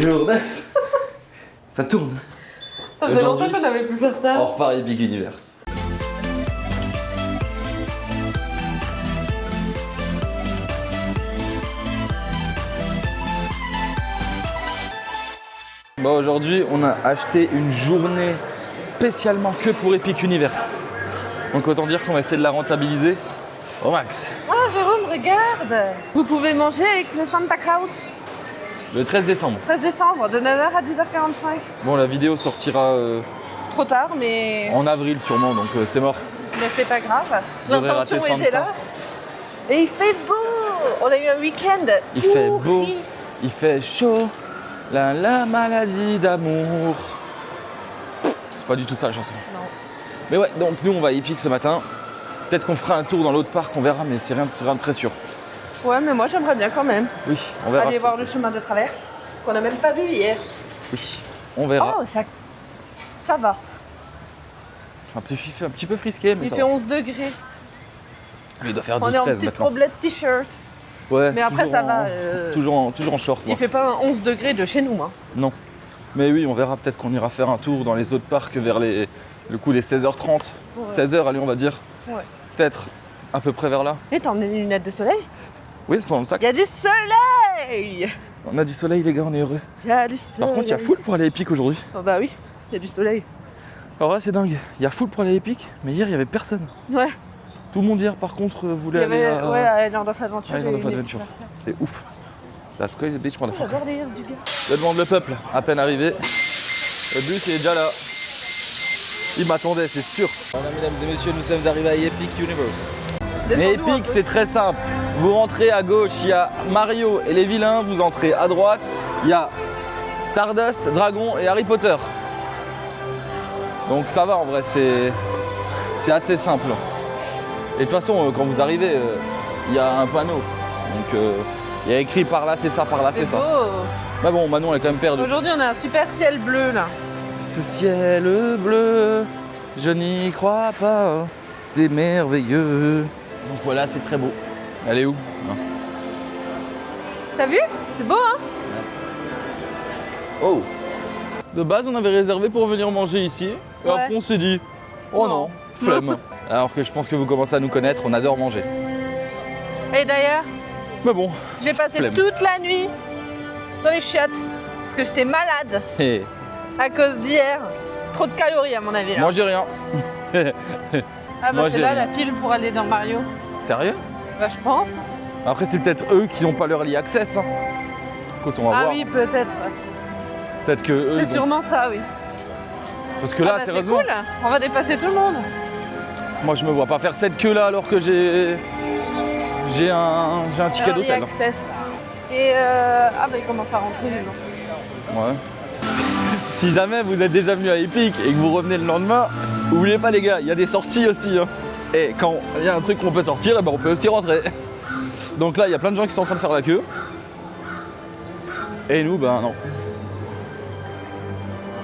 Jour 9. Ça tourne. Ça faisait longtemps qu'on n'avait pu faire ça. On repart Epic Universe. Bon, aujourd'hui, on a acheté une journée spécialement que pour Epic Universe. Donc autant dire qu'on va essayer de la rentabiliser au max. Ah Jérôme, regarde. Vous pouvez manger avec le Santa Claus. Le 13 décembre. 13 décembre, de 9h à 10h45. Bon, la vidéo sortira Trop tard, mais en avril sûrement, donc c'est mort. c'est pas grave. Vous aurez L'intention raté était Santa. là. Et il fait beau. On a eu un week-end Il fait beau, pourri. il fait chaud, la maladie d'amour. C'est pas du tout ça la chanson. Non. Mais ouais, donc nous on va à Epic ce matin. Peut-être qu'on fera un tour dans l'autre parc, on verra, mais c'est rien de très sûr. Ouais, mais moi j'aimerais bien quand même Oui, on verra. aller voir le chemin de traverse qu'on n'a même pas vu hier. Oui, on verra. Oh, ça va. Un petit peu frisqué, mais Il ça fait va. 11 degrés. Il doit faire On est en 12-13 petite maintenant. roblette t-shirt. Ouais, Mais après toujours ça en- va. Toujours en short, moi. Il fait pas un 11 degrés de chez nous. Hein. Non. Mais oui, on verra, peut-être qu'on ira faire un tour dans les autres parcs vers le coup des 16h30. Ouais. 16h, allez, on va dire. Ouais. Peut-être à peu près vers là. Et t'as emmené des lunettes de soleil? Oui, elles sont dans le sac. Il y a du soleil. On a du soleil, les gars, on est heureux. Il y a du soleil. Par contre, il y a full pour aller à Epic aujourd'hui. Oh bah oui, il y a du soleil. Alors là, c'est dingue. Il y a full pour aller à Epic, mais hier, il n'y avait personne. Ouais. Tout le monde hier, par contre, Il voulait y avait aller à... ouais, à Island of Adventure. à Island of et Adventure. Universal. C'est ouf. That's crazy, bitch, Oh, j'adore les yeux du gars. Le demande le peuple, à peine arrivé. Le bus il est déjà là. Il m'attendait, c'est sûr. Voilà, mesdames et messieurs, nous sommes arrivés à Epic Universe. Mais Descends-nous un Epic, peu. c'est très simple. Vous rentrez à gauche, il y a Mario et les vilains. Vous entrez à droite, il y a Stardust, Dragon et Harry Potter. Donc ça va en vrai, c'est assez simple. Et de toute façon, quand vous arrivez, il y a un panneau. Donc il y a écrit par là, c'est ça, par là, c'est ça. beau. Mais bon, Manon, elle est quand même perdue. Aujourd'hui, on a un super ciel bleu là. Ce ciel bleu, je n'y crois pas, c'est merveilleux. Donc voilà, c'est très beau. Elle est où? Non. T'as vu? C'est beau, hein? Oh! De base, on avait réservé pour venir manger ici. Et Ouais. après, on s'est dit, oh non, flemme. Alors que je pense que vous commencez à nous connaître, on adore manger. Et d'ailleurs, Mais bon, j'ai passé Flemme. toute la nuit sur les chiottes parce que j'étais malade hé, à cause d'hier. C'est trop de calories à mon avis là. mangez rien. Ah bah moi, c'est j'ai là rien. la file pour aller dans Mario. Sérieux? Bah je pense. Après, c'est peut-être eux qui n'ont pas leur early access. Hein. Écoute, on va Ah voir. oui, peut-être. Peut-être que eux. C'est ils ont- sûrement ça, oui. Parce que là, Ah bah, c'est sérieusement, cool. On va dépasser tout le monde. moi, je me vois pas faire cette queue là alors que j'ai un ticket Early d'hôtel. access. Et ah bah il commence à rentrer les gens. Ouais. Si jamais vous êtes déjà venu à Epic et que vous revenez le lendemain, oubliez pas les gars, il y a des sorties aussi. Hein. Et quand il y a un truc qu'on peut sortir, eh ben, on peut aussi rentrer. Donc là, il y a plein de gens qui sont en train de faire la queue. Et nous, ben non.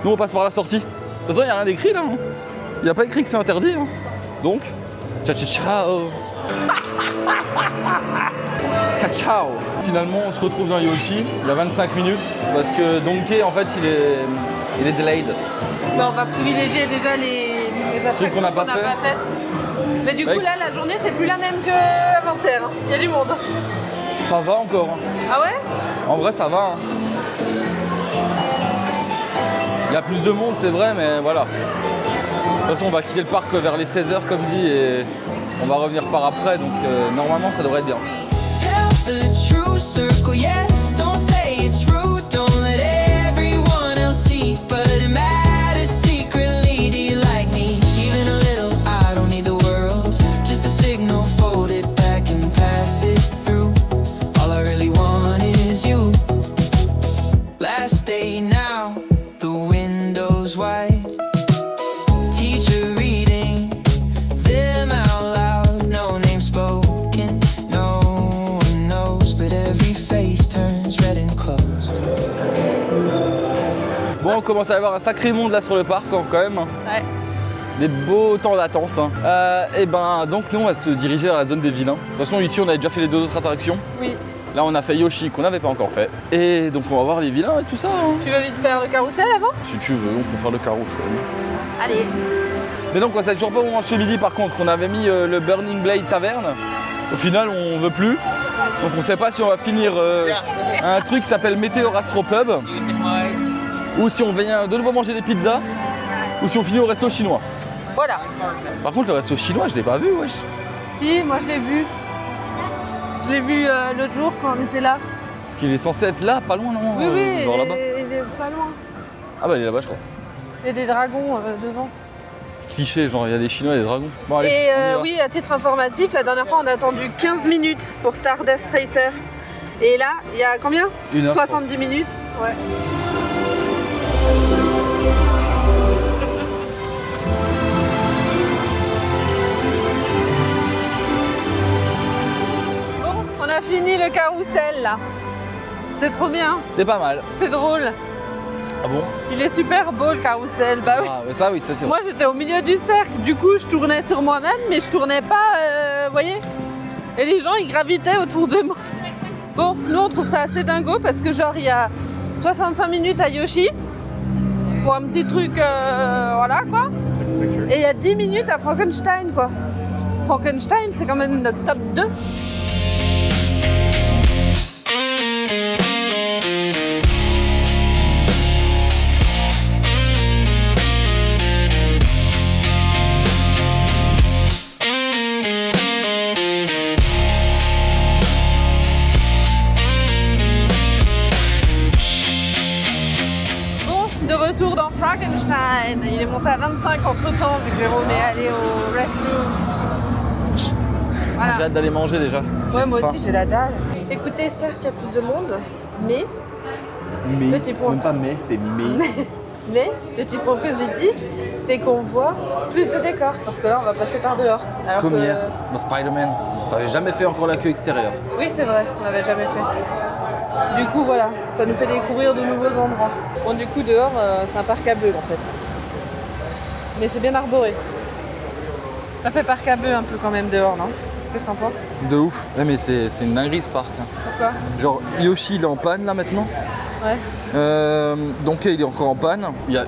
Nous, on passe par la sortie. De toute façon, il n'y a rien d'écrit là. Hein. Il n'y a pas écrit que c'est interdit. Hein. Donc, ciao ciao ciao. Ciao. Finalement, on se retrouve dans Yoshi, il y a 25 minutes, parce que Donkey, en fait, il est delayed. Bah, on va privilégier déjà les attractions qu'on n'a pas fait. faites. Mais du coup Ouais. là, la journée c'est plus la même qu'avant-hier. Hein. Il y a du monde. Ça va encore. Hein. Ah ouais? En vrai, ça va. Hein. Il y a plus de monde, c'est vrai, mais voilà. De toute façon, on va quitter le parc vers les 16h, comme dit, et on va revenir par après, donc normalement, ça devrait être bien. Tell the true circle yes. Don't say it's rude. Don't let everyone else see. But it matters secretly. Do you like me? Even a little. I don't need the world. Just a signal. Fold it back and pass it through. All I really want is you. Last day now. The window's wide. Teacher reading them out loud. No name spoken. No one knows, but every face turns red and closed. Bon, on commence à avoir un sacré monde là sur le parc, hein, quand même. Ouais. Des beaux temps d'attente. Hein. Et ben, donc nous, on va se diriger vers la zone des vilains. De toute façon, ici, on a déjà fait les deux autres attractions. Oui. Là on a fait Yoshi qu'on n'avait pas encore fait. Et donc on va voir les vilains et tout ça. Hein. Tu veux vite faire le carrousel avant? Si tu veux, on peut faire le carrousel. Allez. Mais donc on sait toujours pas où on mange ce midi par contre. On avait mis le Burning Blade Taverne. Au final on veut plus. Donc on sait pas si on va finir un truc qui s'appelle Météor Astro Pub. Ou si on vient de nouveau manger des pizzas. Ou si on finit au resto chinois. Voilà. Par contre le resto chinois je l'ai pas vu wesh. Si, moi je l'ai vu. Je l'ai vu l'autre jour quand on était là. Parce qu'il est censé être là, pas loin non Oui, oui, genre là-bas. il est pas loin. Ah bah il est là-bas je crois. Il y a des dragons devant. Cliché, genre il y a des Chinois et des dragons. Bon, allez, Et on y va. oui, à titre informatif, la dernière fois on a attendu 15 minutes pour Stardust Racer. Et là, il y a combien? 1 heure. 70 minutes. Ouais. Bon, on a fini le carrousel là. C'était trop bien, C'était pas mal. c'était drôle. Ah bon? Il est super beau le carrousel, bah oui. Ah, ça oui, ça c'est vrai. Moi j'étais au milieu du cercle, du coup je tournais sur moi-même, mais je tournais pas, vous voyez. Et les gens ils gravitaient autour de moi. Bon, nous on trouve ça assez dingo parce que genre il y a 65 minutes à Yoshi pour un petit truc, voilà quoi. Et il y a 10 minutes à Frankenstein quoi. Frankenstein c'est quand même notre top 2. De retour dans Frankenstein. Il est monté à 25 entre temps vu que Jérôme est allé au restroom. Voilà. J'ai hâte d'aller manger déjà. Ouais, J'ai moi faim. aussi j'ai la dalle. Écoutez, certes il y a plus de monde, mais Petit point. C'est même pas mais, c'est mais. petit point positif, c'est qu'on voit plus de décors parce que là on va passer par dehors. Alors Comme que- hier, dans Spider-Man. T'avais jamais fait encore la queue extérieure. Oui c'est vrai, on n'avait jamais fait. Du coup voilà, ça nous fait découvrir de nouveaux endroits. Bon du coup dehors c'est un parc à bœufs en fait. Mais c'est bien arboré. Ça fait parc à bœufs un peu quand même dehors, non? Qu'est-ce que t'en penses? De ouf. Ouais, mais c'est une dinguerie ce parc. Hein. Pourquoi? Genre Yoshi il est en panne là maintenant. Ouais. Donkey il est encore en panne. Il y a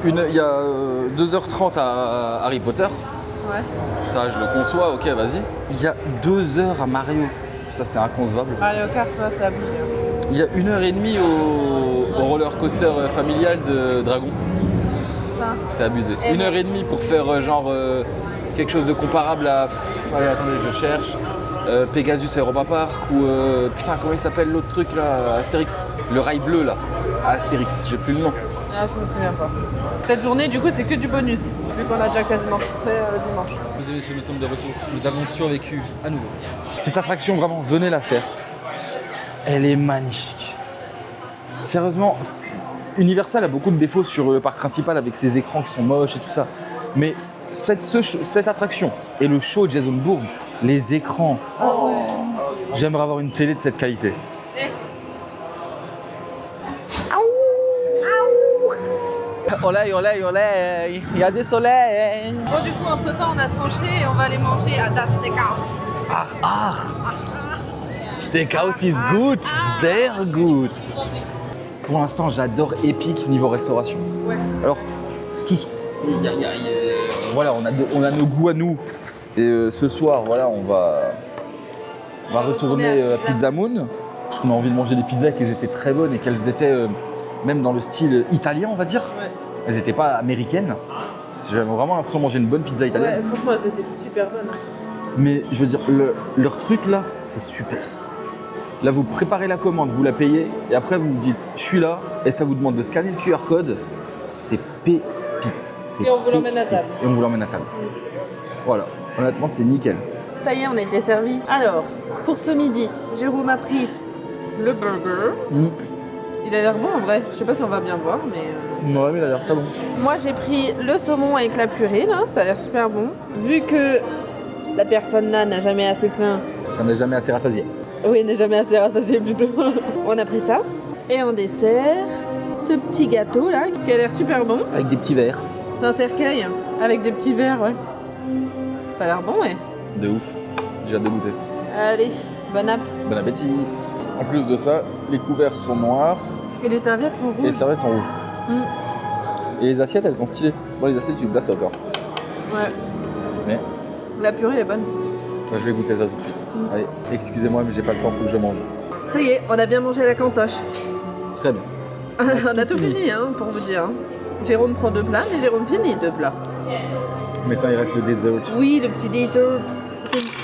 2h30 à Harry Potter. Ouais. Ça je le conçois, ok vas-y. Il y a 2 heures à Mario. Ça c'est inconcevable. Mario Kart, ouais, c'est abusé. Il y a 1h30 au roller coaster familial de Dragon. Putain. C'est abusé. Et 1h30 pour faire quelque chose de comparable à. Allez, attendez, je cherche. Pegasus Europa Park ou. Putain, comment il s'appelle l'autre truc là? Astérix. Le rail bleu là. Astérix, j'ai plus le nom. Ah, je me souviens pas. Cette journée, du coup, c'est que du bonus, vu qu'on a déjà quasiment tout fait dimanche. Mesdames et messieurs, nous sommes de retour. Nous avons survécu à nouveau. Cette attraction, vraiment, venez la faire. Elle est magnifique. Sérieusement, Universal a beaucoup de défauts sur le parc principal avec ses écrans qui sont moches et tout ça. Mais cette attraction et le show de Jason Bourne, les écrans, j'aimerais avoir une télé de cette qualité. Et Olé, olé, olé, il y a du soleil. bon, du coup, entre-temps, on a tranché et on va aller manger à Das Steakhouse. Steakhouse is good, sehr gut. Pour l'instant, j'adore Epic niveau restauration. Ouais. Alors, tout ce... voilà, on a nos goûts à nous. Et ce soir, voilà, on va retourner à Pizza Moon. Parce qu'on a envie de manger des pizzas et qu'elles étaient très bonnes et qu'elles étaient même dans le style italien, on va dire. Ouais. Elles n'étaient pas américaines. J'avais vraiment l'impression de manger une bonne pizza italienne. Ouais, franchement, c'était super bonne. Mais je veux dire, leur truc là, c'est super. Là, vous préparez la commande, vous la payez, et après vous vous dites, je suis là, et ça vous demande de scanner le QR code. C'est pépite. C'est Et on vous l'emmène à pépite. table. Et on vous l'emmène à table. Voilà, honnêtement, c'est nickel. Ça y est, on a été servi. Alors, pour ce midi, Jérôme a pris le burger. Il a l'air bon en vrai. Je sais pas si on va bien voir, mais. Ouais, mais il a l'air très bon. Moi, j'ai pris le saumon avec la purée, là. Ça a l'air super bon. Vu que la personne là n'a jamais assez faim. Ça n'est jamais assez rassasié. Oui, n'est jamais assez rassasié plutôt. On a pris ça. Et en dessert, ce petit gâteau là, qui a l'air super bon. Avec des petits verres. C'est un cercueil avec des petits verres, ouais. Ça a l'air bon, ouais. De ouf. J'ai hâte de goûter. Allez, bon app. Bon appétit. En plus de ça, les couverts sont noirs Et les serviettes sont et les rouges. serviettes sont rouges. Mm. Et les assiettes, elles sont stylées. Bon, les assiettes, tu blastes encore. Ouais. Mais La purée est bonne. bah, je vais goûter ça tout de suite. Allez, excusez-moi, mais j'ai pas le temps, faut que je mange. Ça y est, on a bien mangé la cantoche. Très bien. On a tout fini, hein, pour vous dire. Jérôme prend 2 plats, mais Jérôme finit 2 plats. Maintenant, il reste le dessert. Oui, le petit dessert.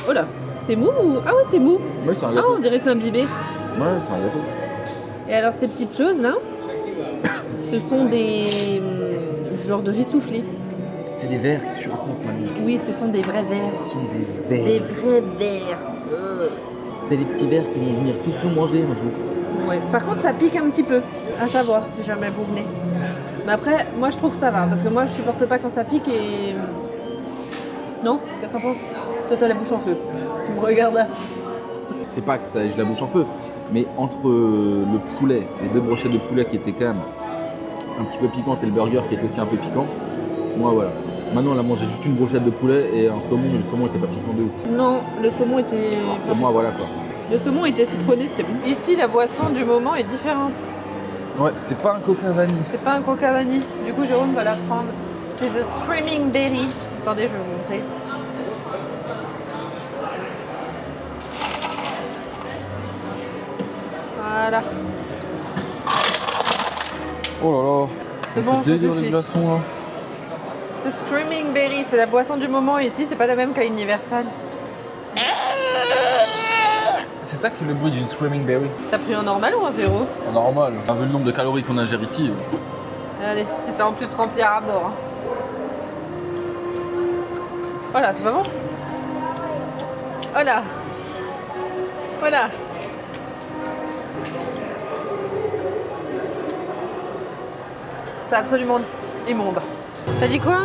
Oh là, c'est mou ou... Ah ouais, c'est mou. Oui, c'est un Ah, gâteau. on dirait c'est imbibé. Ouais, c'est un gâteau. Et alors, ces petites choses-là, ce sont des... genre de riz soufflé. C'est des verres, qu'est-ce que tu racontes, Mani? Oui, ce sont des vrais verres. Ce sont des Des verres. vrais verres. C'est les petits verres qui vont venir tous nous manger un jour. Ouais. Par contre, ça pique un petit peu. À savoir si jamais vous venez. Mais après, moi je trouve que ça va. Parce que moi je supporte pas quand ça pique et. Non? Qu'est-ce que t'en penses? Toi t'as la bouche en feu. Tu me regardes là. C'est pas que ça, j'ai la bouche en feu, mais entre le poulet, les 2 brochettes de poulet qui étaient quand même un petit peu piquantes et le burger qui était aussi un peu piquant, moi voilà. Maintenant, on a mangé juste une brochette de poulet et un saumon, mais le saumon était pas piquant de ouf. Non, le saumon était. Pour moi, voilà quoi. Le saumon était citronné, c'était bon. Ici, la boisson du moment est différente. Ouais, c'est pas un coca vanille. C'est pas un coca vanille. Du coup, Jérôme va la prendre. C'est The Screaming Berry. Attendez, je vais vous montrer. Voilà. Oh là là. C'est bon, ça délire, les suffit. glaçons là. The Screaming Berry, c'est la boisson du moment ici, c'est pas la même qu'à Universal. C'est ça que le bruit d'une Screaming Berry. T'as pris un normal ou un 0? Normal. Vu le nombre de calories qu'on ingère ici. Allez, et c'est en plus rempli à bord. Hein. Voilà, c'est pas bon? Voilà. Voilà. C'est absolument immonde. T'as dit quoi?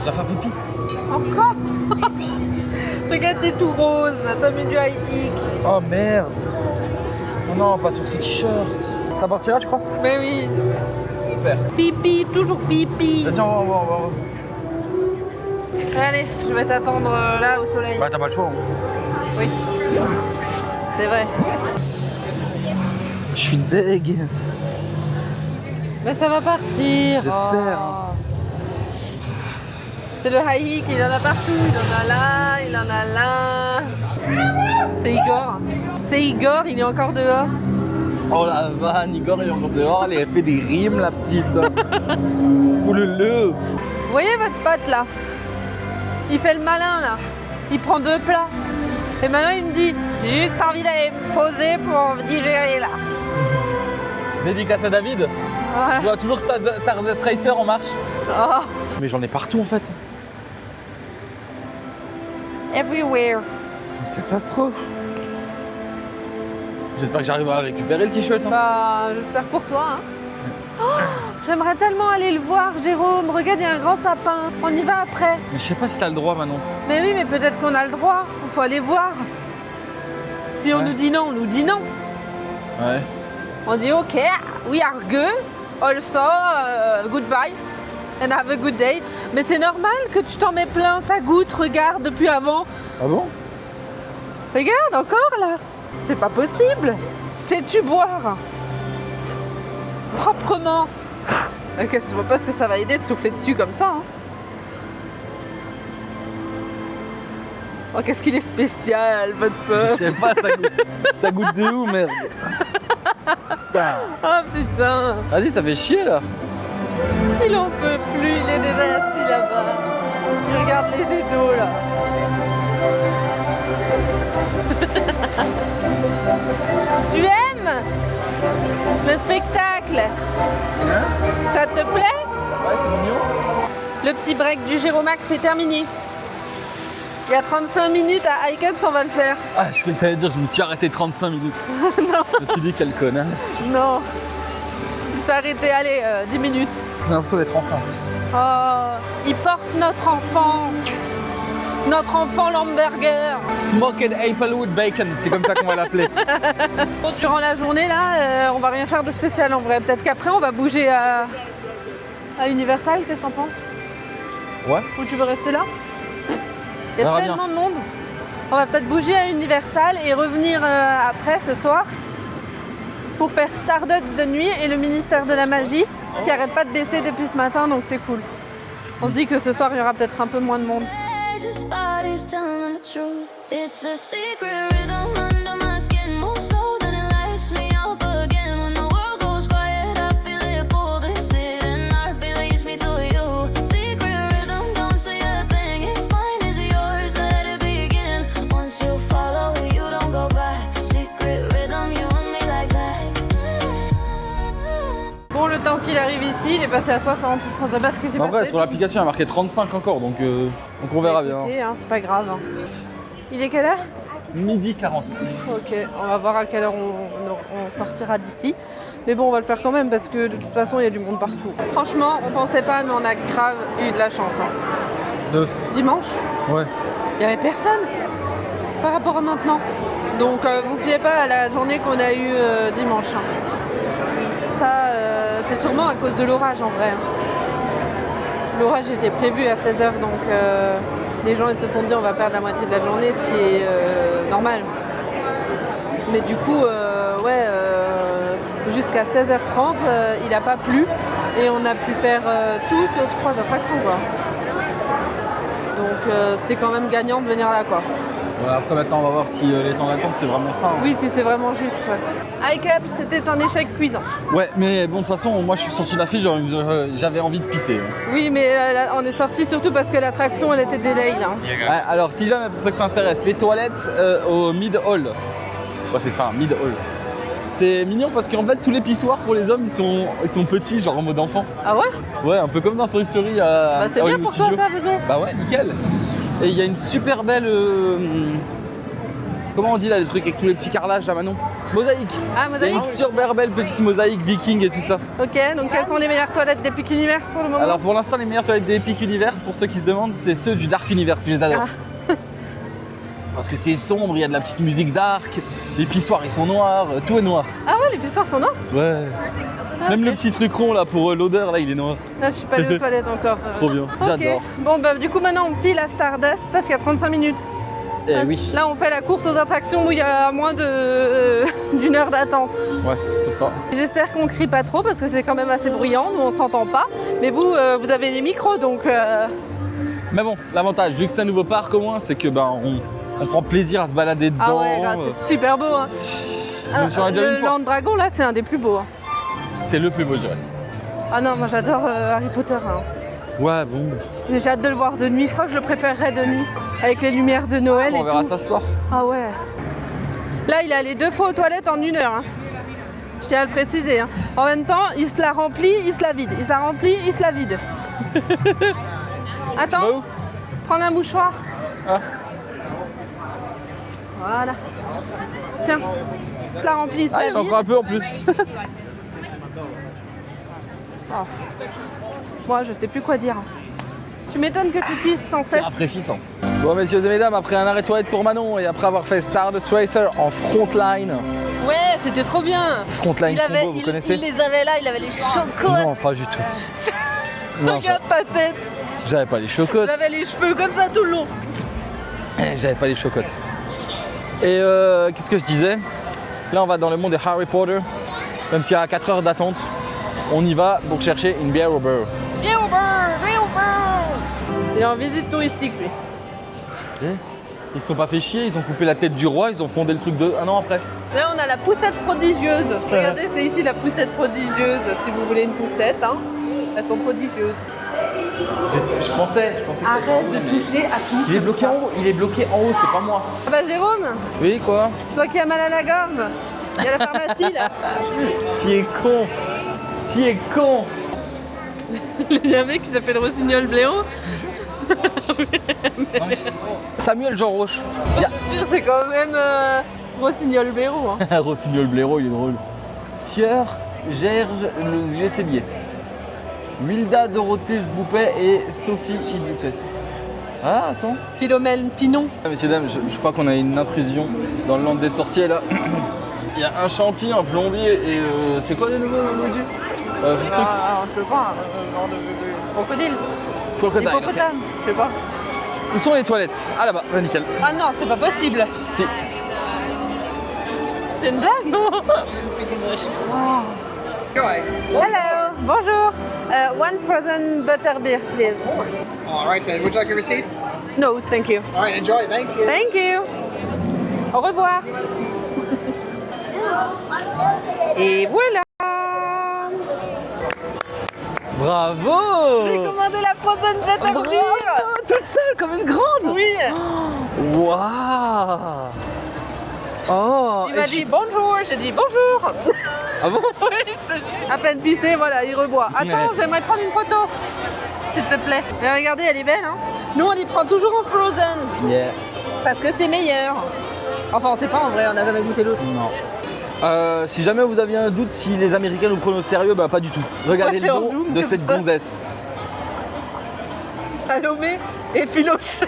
Je dois faire pipi. Encore? Regarde, t'es tout rose. T'as mis du high kick. Oh merde. Oh non, pas sur ce t-shirt. Ça partira, tu crois? Mais oui. Super. Pipi, toujours pipi. Vas-y, on va. Allez, je vais t'attendre là au soleil. Bah, t'as pas le choix. Hein. Oui. C'est vrai. Je suis deg. Mais ça va partir. J'espère. Oh. C'est le high kick, il en a partout. Il en a là, il en a là. C'est Igor. C'est Igor, il est encore dehors. Oh la vanne, Igor il est encore dehors, elle fait des rimes la petite. Pouleleu. Vous voyez votre pote là? Il fait le malin là. Il prend 2 plats. Et maintenant il me dit, j'ai juste envie d'aller me poser pour digérer là. Dédicace à David. Ouais. Je vois toujours Tarzan Racer en marche. Oh. Mais j'en ai partout en fait. Everywhere. C'est une catastrophe. J'espère que j'arriverai à récupérer le t-shirt. Hein. Bah, j'espère pour toi. Hein. Oh, j'aimerais tellement aller le voir, Jérôme. Regarde, il y a un grand sapin. On y va après. Mais je sais pas si t'as le droit maintenant. Mais oui, mais peut-être qu'on a le droit. Il faut aller voir. Si on Ouais. nous dit non, on nous dit non. Ouais. On dit OK, we are good. Also, goodbye. And have a good day. Mais c'est normal que tu t'en mets plein. Ça goûte, regarde, depuis avant. Ah bon? Regarde, encore là. C'est pas possible. Sais-tu boire proprement? Qu'est-ce que je vois pas ce que ça va aider de souffler dessus comme ça. Hein. Oh, qu'est-ce qu'il est spécial, votre Je pote. sais pas, ça goûte de où, merde. Putain. Oh putain. Vas-y, ça fait chier là. Il en peut plus, il est déjà assis là-bas. Il regarde les jets d'eau là. Tu aimes le spectacle? Ça te plaît? Ouais, c'est mignon. Le petit break du Géromax c'est terminé. Il y a 35 minutes à Hike Ups, on va le faire. Ah, ce que t'allais dire, je me suis arrêté 35 minutes. Non. Je me suis dit, quelle connasse. Non. Il s'est arrêté, allez, 10 minutes. J'ai l'impression d'être enceinte. Oh, il porte notre enfant. Notre enfant l'hamburger. Smoked Applewood Bacon, c'est comme ça qu'on va l'appeler. Bon, durant la journée, là, on va rien faire de spécial en vrai. Peut-être qu'après, on va bouger à Universal, qu'est-ce que t'en penses? Ouais. Ou tu veux rester là? Il y a On verra tellement de monde. On va peut-être bouger à Universal et revenir après ce soir pour faire Stardust de nuit et le ministère de la magie qui arrête pas de baisser depuis ce matin, donc c'est cool. On se dit que ce soir il y aura peut-être un peu moins de monde. Just body's telling the truth. It's a secret rhythm under my skin. More slow than it lights me up again. When the world goes quiet, I feel it pull this in, and heartbeat leads me to you. Secret rhythm, don't say a thing. It's mine, it's yours, let it begin. Once you follow, you don't go back. Secret rhythm, you and me like that. Bon, le temps qu'il arrive ici, il est passé à 60. On sait pas ce que c'est En passé. vrai, sur l'application, il y a marqué 35 encore, donc on verra bien. Écoutez, hein, c'est pas grave. Hein. Il est quelle heure? Midi 40. Ok, on va voir à quelle heure on sortira d'ici. Mais bon, on va le faire quand même parce que de toute façon, il y a du monde partout. Franchement, on pensait pas, mais on a grave eu de la chance. Hein. Dimanche, Ouais. il n'y avait personne par rapport à maintenant. Donc, vous fiez pas à la journée qu'on a eue dimanche. Hein. Ça, c'est sûrement à cause de l'orage en vrai. L'orage était prévu à 16h, donc les gens ils se sont dit on va perdre la moitié de la journée, ce qui est normal. Mais du coup, jusqu'à 16h30, il n'a pas plu et on a pu faire tout sauf 3 attractions, quoi. Donc c'était quand même gagnant de venir là, quoi. Voilà, après maintenant on va voir si les temps d'attente c'est vraiment ça. Hein. Oui, si c'est vraiment juste, ouais. Hike Up, c'était un échec cuisant. Ouais, mais bon, de toute façon, moi je suis sorti de la file, j'avais envie de pisser. Oui, mais on est sorti surtout parce que l'attraction elle était délayée. Hein. Ouais, alors, si jamais, pour ceux que ça intéresse, les toilettes au Mid Hall. Ouais, c'est ça, Mid Hall. C'est mignon parce qu'en fait, tous les pissoirs pour les hommes ils sont petits, genre en mode enfant. Ah ouais? Ouais, un peu comme dans Toy Story à. Bah c'est bien pour toi ça, faisons. Bah ouais, nickel. Et il y a une super belle. Comment on dit là, les trucs avec tous les petits carrelages là, Manon? Mosaïque. Ah, Il y a mosaïque. une super belle petite mosaïque viking et tout ça. Ok, donc quelles sont les meilleures toilettes d'Epic Universe pour le moment? Alors pour l'instant, les meilleures toilettes d'Epic Universe, pour ceux qui se demandent, c'est ceux du Dark Universe, je les adore. Parce que c'est sombre, il y a de la petite musique dark, les pissoirs ils sont noirs, tout est noir. Ah ouais, les pissoirs sont noirs? Ouais. Ah, Même ok. le petit truc rond là pour l'odeur là, il est noir. Ah, je suis pas allée aux toilettes encore. C'est trop bien, Ok. j'adore. Bon bah du coup maintenant on file à Stardust parce qu'il y a 35 minutes. Eh oui. Là on fait la course aux attractions où il y a moins d'une heure d'attente. Ouais, c'est ça. J'espère qu'on crie pas trop parce que c'est quand même assez bruyant, nous on s'entend pas. Mais vous, vous avez des micros donc... Mais bon, l'avantage, vu que c'est un nouveau parc au moins, c'est que on prend plaisir à se balader dedans. Ah ouais, regarde, c'est super beau. Hein. Même si on l'a déjà vu Le une fois. Land Dragon là c'est un des plus beaux. Hein. C'est le plus beau, je dirais. Ah non, moi j'adore Harry Potter. Hein. Ouais, bon. Mais j'ai hâte de le voir de nuit, je crois que je le préférerais de nuit. Avec les lumières de Noël On et verra tout. ça ce soir. Ah ouais. Là il est allé 2 fois aux toilettes en 1 heure. Hein. Je tiens à le préciser. Hein. En même temps, il se la remplit, il se la vide. Il se la remplit, il se la vide. Attends, Bah où? prendre un mouchoir. Ah. Voilà. Tiens, il se la remplit, il se Ah, la il y en a vide. encore un peu en plus. Oh. Moi je sais plus quoi dire. Tu m'étonnes que tu pisses sans cesse. Rafraîchissant. Bon, messieurs et mesdames, après un arrêt de toilette pour Manon et après avoir fait Stardust Racer en frontline. Ouais, c'était trop bien. Frontline combo, vous connaissez? les avait là, il avait les chocottes. Non, pas du tout. Non, Regarde ta tête. j'avais pas les chocottes. J'avais les cheveux comme ça tout le long. J'avais pas les chocottes. Et qu'est-ce que je disais? Là, on va dans le monde de Harry Potter. Même s'il y a 4 heures d'attente, on y va pour chercher une bière au beurre. Il est en visite touristique lui. Ils se sont pas fait chier, ils ont coupé la tête du roi, ils ont fondé le truc un an après. Là on a la poussette prodigieuse. Regardez, c'est ici la poussette prodigieuse. Si vous voulez une poussette, hein. Elles sont prodigieuses. Je pensais Arrête de toucher à tout. Il est bloqué en haut, c'est pas moi. Ah bah Jérôme, Oui, quoi? toi qui as mal à la gorge, il y a la pharmacie là. Tu es con. Tu es con. Il y a un mec qui s'appelle Rossignol Bléon. Samuel Jean Roche. Le pire c'est quand même Rossignol Blaireau. Hein. Rossignol Blaireau, il est drôle. Sieur Gerge le Gesselier. Wilda Dorothée Sboupet et Sophie Ibutet. Ah, attends. Philomène Pinon. Messieurs, dames, je crois qu'on a une intrusion dans le land des sorciers là. Il y a un champi, un plombier et c'est quoi les nouveaux emojis? Ce truc. Je sais pas, genre de crocodile. Crocodile, Hippopotame, je sais pas. Où sont les toilettes? Ah là-bas, ouais, nickel. Ah non, c'est pas possible. Si. C'est une blague? Hello, bonjour. One frozen butterbeer, please. All right then. Would you like a receipt? No, thank you. All right, enjoy. Thank you. Thank you. Au revoir. Et voilà. Bravo! J'ai commandé la frozen butterbeer. Toute seule comme une grande! Oui. Waouh! Oh! Il m'a dit bonjour, j'ai dit bonjour. Ah bon? Oui, je te jure. À peine pissé, voilà, il reboit. Attends, Ouais. j'aimerais prendre une photo, s'il te plaît. Mais regardez, elle est belle, hein. Nous, on y prend toujours en frozen, Yeah. parce que c'est meilleur. Enfin, on sait pas en vrai, on n'a jamais goûté l'autre. Non. Si jamais vous aviez un doute si les Américains nous prenaient au sérieux, bah pas du tout. Regardez Ouais, le en nom zoom de comme cette ça. gonzesse. Salomé et Philoché.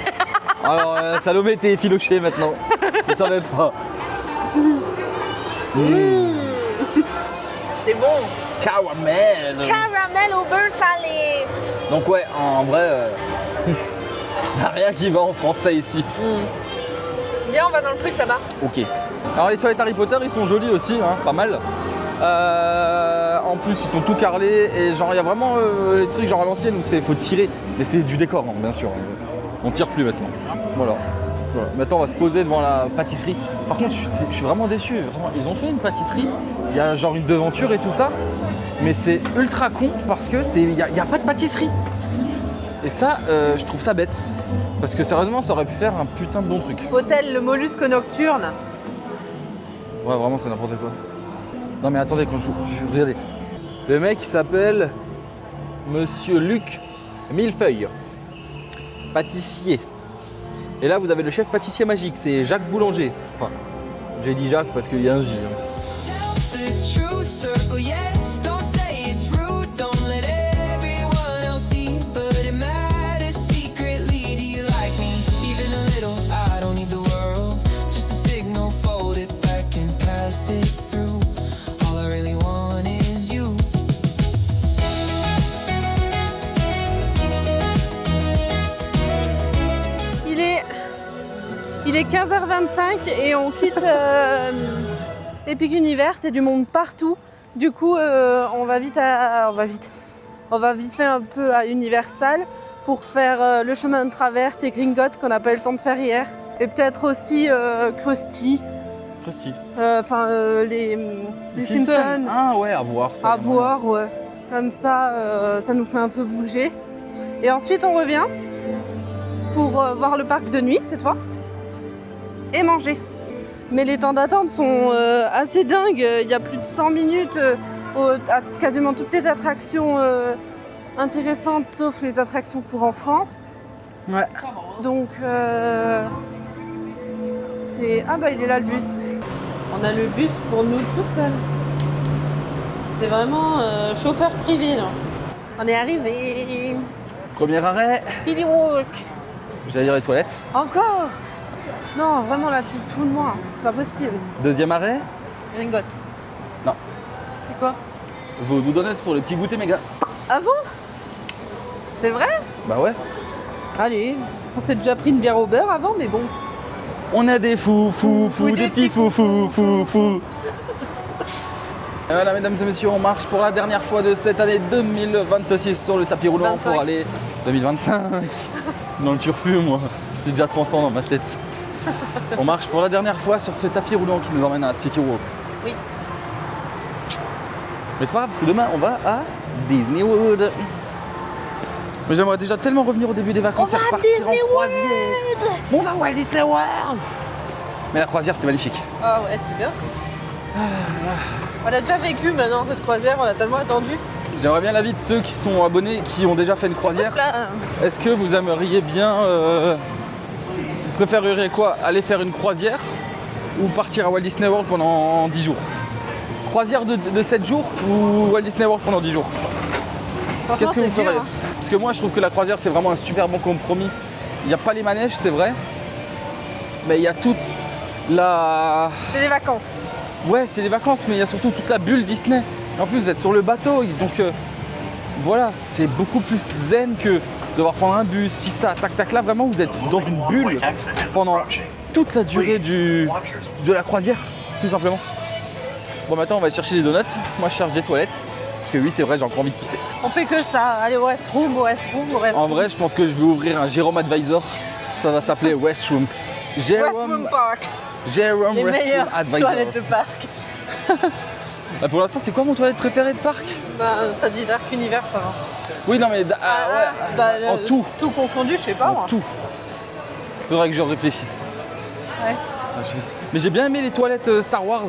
Alors Salomé t'es effiloché maintenant. Je savais pas. C'est bon. Caramel. Caramel au beurre salé. Donc ouais, en vrai, y a rien qui va en français ici. Viens, on va dans le truc là-bas. Ok. Alors les toilettes Harry Potter, ils sont jolis aussi, hein, pas mal. En plus, ils sont tout carrelés et genre il y a vraiment les trucs genre à l'ancienne où c'est faut tirer, mais c'est du décor, hein, bien sûr. On tire plus maintenant. Voilà. Voilà. Maintenant, on va se poser devant la pâtisserie. Par contre, je suis vraiment déçu. Vraiment. Ils ont fait une pâtisserie. Il y a genre une devanture et tout ça, mais c'est ultra con parce que il y a pas de pâtisserie. Et ça, je trouve ça bête. Parce que sérieusement, ça aurait pu faire un putain de bon truc. Hôtel Le Mollusque Nocturne. Ouais, vraiment, c'est n'importe quoi. Non, mais attendez, regardez. Le mec, il s'appelle Monsieur Luc Millefeuille, pâtissier. Et là, vous avez le chef pâtissier magique, c'est Jacques Boulanger. Enfin, j'ai dit Jacques parce qu'il y a un J. Hein. The truth, circle yes. Don't say it's rude. Don't let everyone else see. But it matters secretly. Do you like me? Even a little. I don't need the world. Just a signal, fold it back and pass it through. All I really want is you. Il est 15h25 et on quitte Epic Universe, c'est du monde partout. Du coup, on va vite faire un peu à Universal pour faire le chemin de traverse et Gringotts qu'on n'a pas eu le temps de faire hier. Et peut-être aussi Krusty, Krusty. les Simpsons. Ah ouais, à voir. ça, À voir, ouais. Comme ça, ça nous fait un peu bouger. Et ensuite, on revient pour voir le parc de nuit cette fois et manger. Mais les temps d'attente sont assez dingues. Il y a plus de 100 minutes à quasiment toutes les attractions intéressantes, sauf les attractions pour enfants. Ouais. Donc, c'est... Ah bah, il est là le bus. On a le bus pour nous tout seuls. C'est vraiment chauffeur privé, là. On est arrivé. Premier arrêt. City Walk. J'allais dire les toilettes. Encore? Non, vraiment, là, c'est tout le mois. C'est pas possible. Deuxième arrêt. Gringotts. Non. C'est quoi? Vos donuts pour le petit goûter méga. Ah bon? C'est vrai? Bah ouais. Allez, on s'est déjà pris une bière au beurre avant, mais bon. On a des fous, des petits fous. Et voilà, mesdames et messieurs, on marche pour la dernière fois de cette année 2026 sur le tapis roulant 25. pour aller 2025 dans le turfu, moi. J'ai déjà 30 ans dans ma tête. On marche pour la dernière fois sur ce tapis roulant qui nous emmène à City Walk. Oui. Mais c'est pas grave parce que demain on va à Disney World. Mais j'aimerais déjà tellement revenir au début des vacances et repartir en croisière. On va à Walt Disney World. Mais la croisière c'était magnifique. Ah ouais, c'était bien aussi. On a déjà vécu maintenant cette croisière, on a tellement attendu. J'aimerais bien l'avis de ceux qui sont abonnés, qui ont déjà fait une croisière. Hop là. Est-ce que vous aimeriez bien... vous préféreriez quoi? Aller faire une croisière ou partir à Walt Disney World pendant 10 jours? Croisière de 7 jours ou Walt Disney World pendant 10 jours? Franchement, Qu'est-ce que c'est vous dur. feriez? Parce que moi je trouve que la croisière c'est vraiment un super bon compromis. Il n'y a pas les manèges, c'est vrai. Mais il y a toute la... C'est des vacances. Ouais, c'est les vacances, mais il y a surtout toute la bulle Disney. En plus, vous êtes sur le bateau, donc voilà, c'est beaucoup plus zen que devoir prendre un bus, si ça, tac tac, là vraiment vous êtes dans une bulle pendant toute la durée de la croisière, tout simplement. Bon maintenant on va chercher des donuts, moi je cherche des toilettes, parce que oui c'est vrai j'ai encore envie de pisser. On fait que ça, allez au restroom, au restroom, au restroom. En vrai je pense que je vais ouvrir un Jérôme Advisor, ça va s'appeler Restroom. Restroom Park, Jérôme les Restroom meilleures Advisor. toilettes de parc. Bah, pour l'instant c'est quoi mon toilette préférée de parc? Bah t'as dit Dark Universe avant. Oui non mais ouais, Bah, en tout. Tout confondu, je sais pas moi. En tout. Faudrait que je réfléchisse. Ouais. Mais j'ai bien aimé les toilettes Star Wars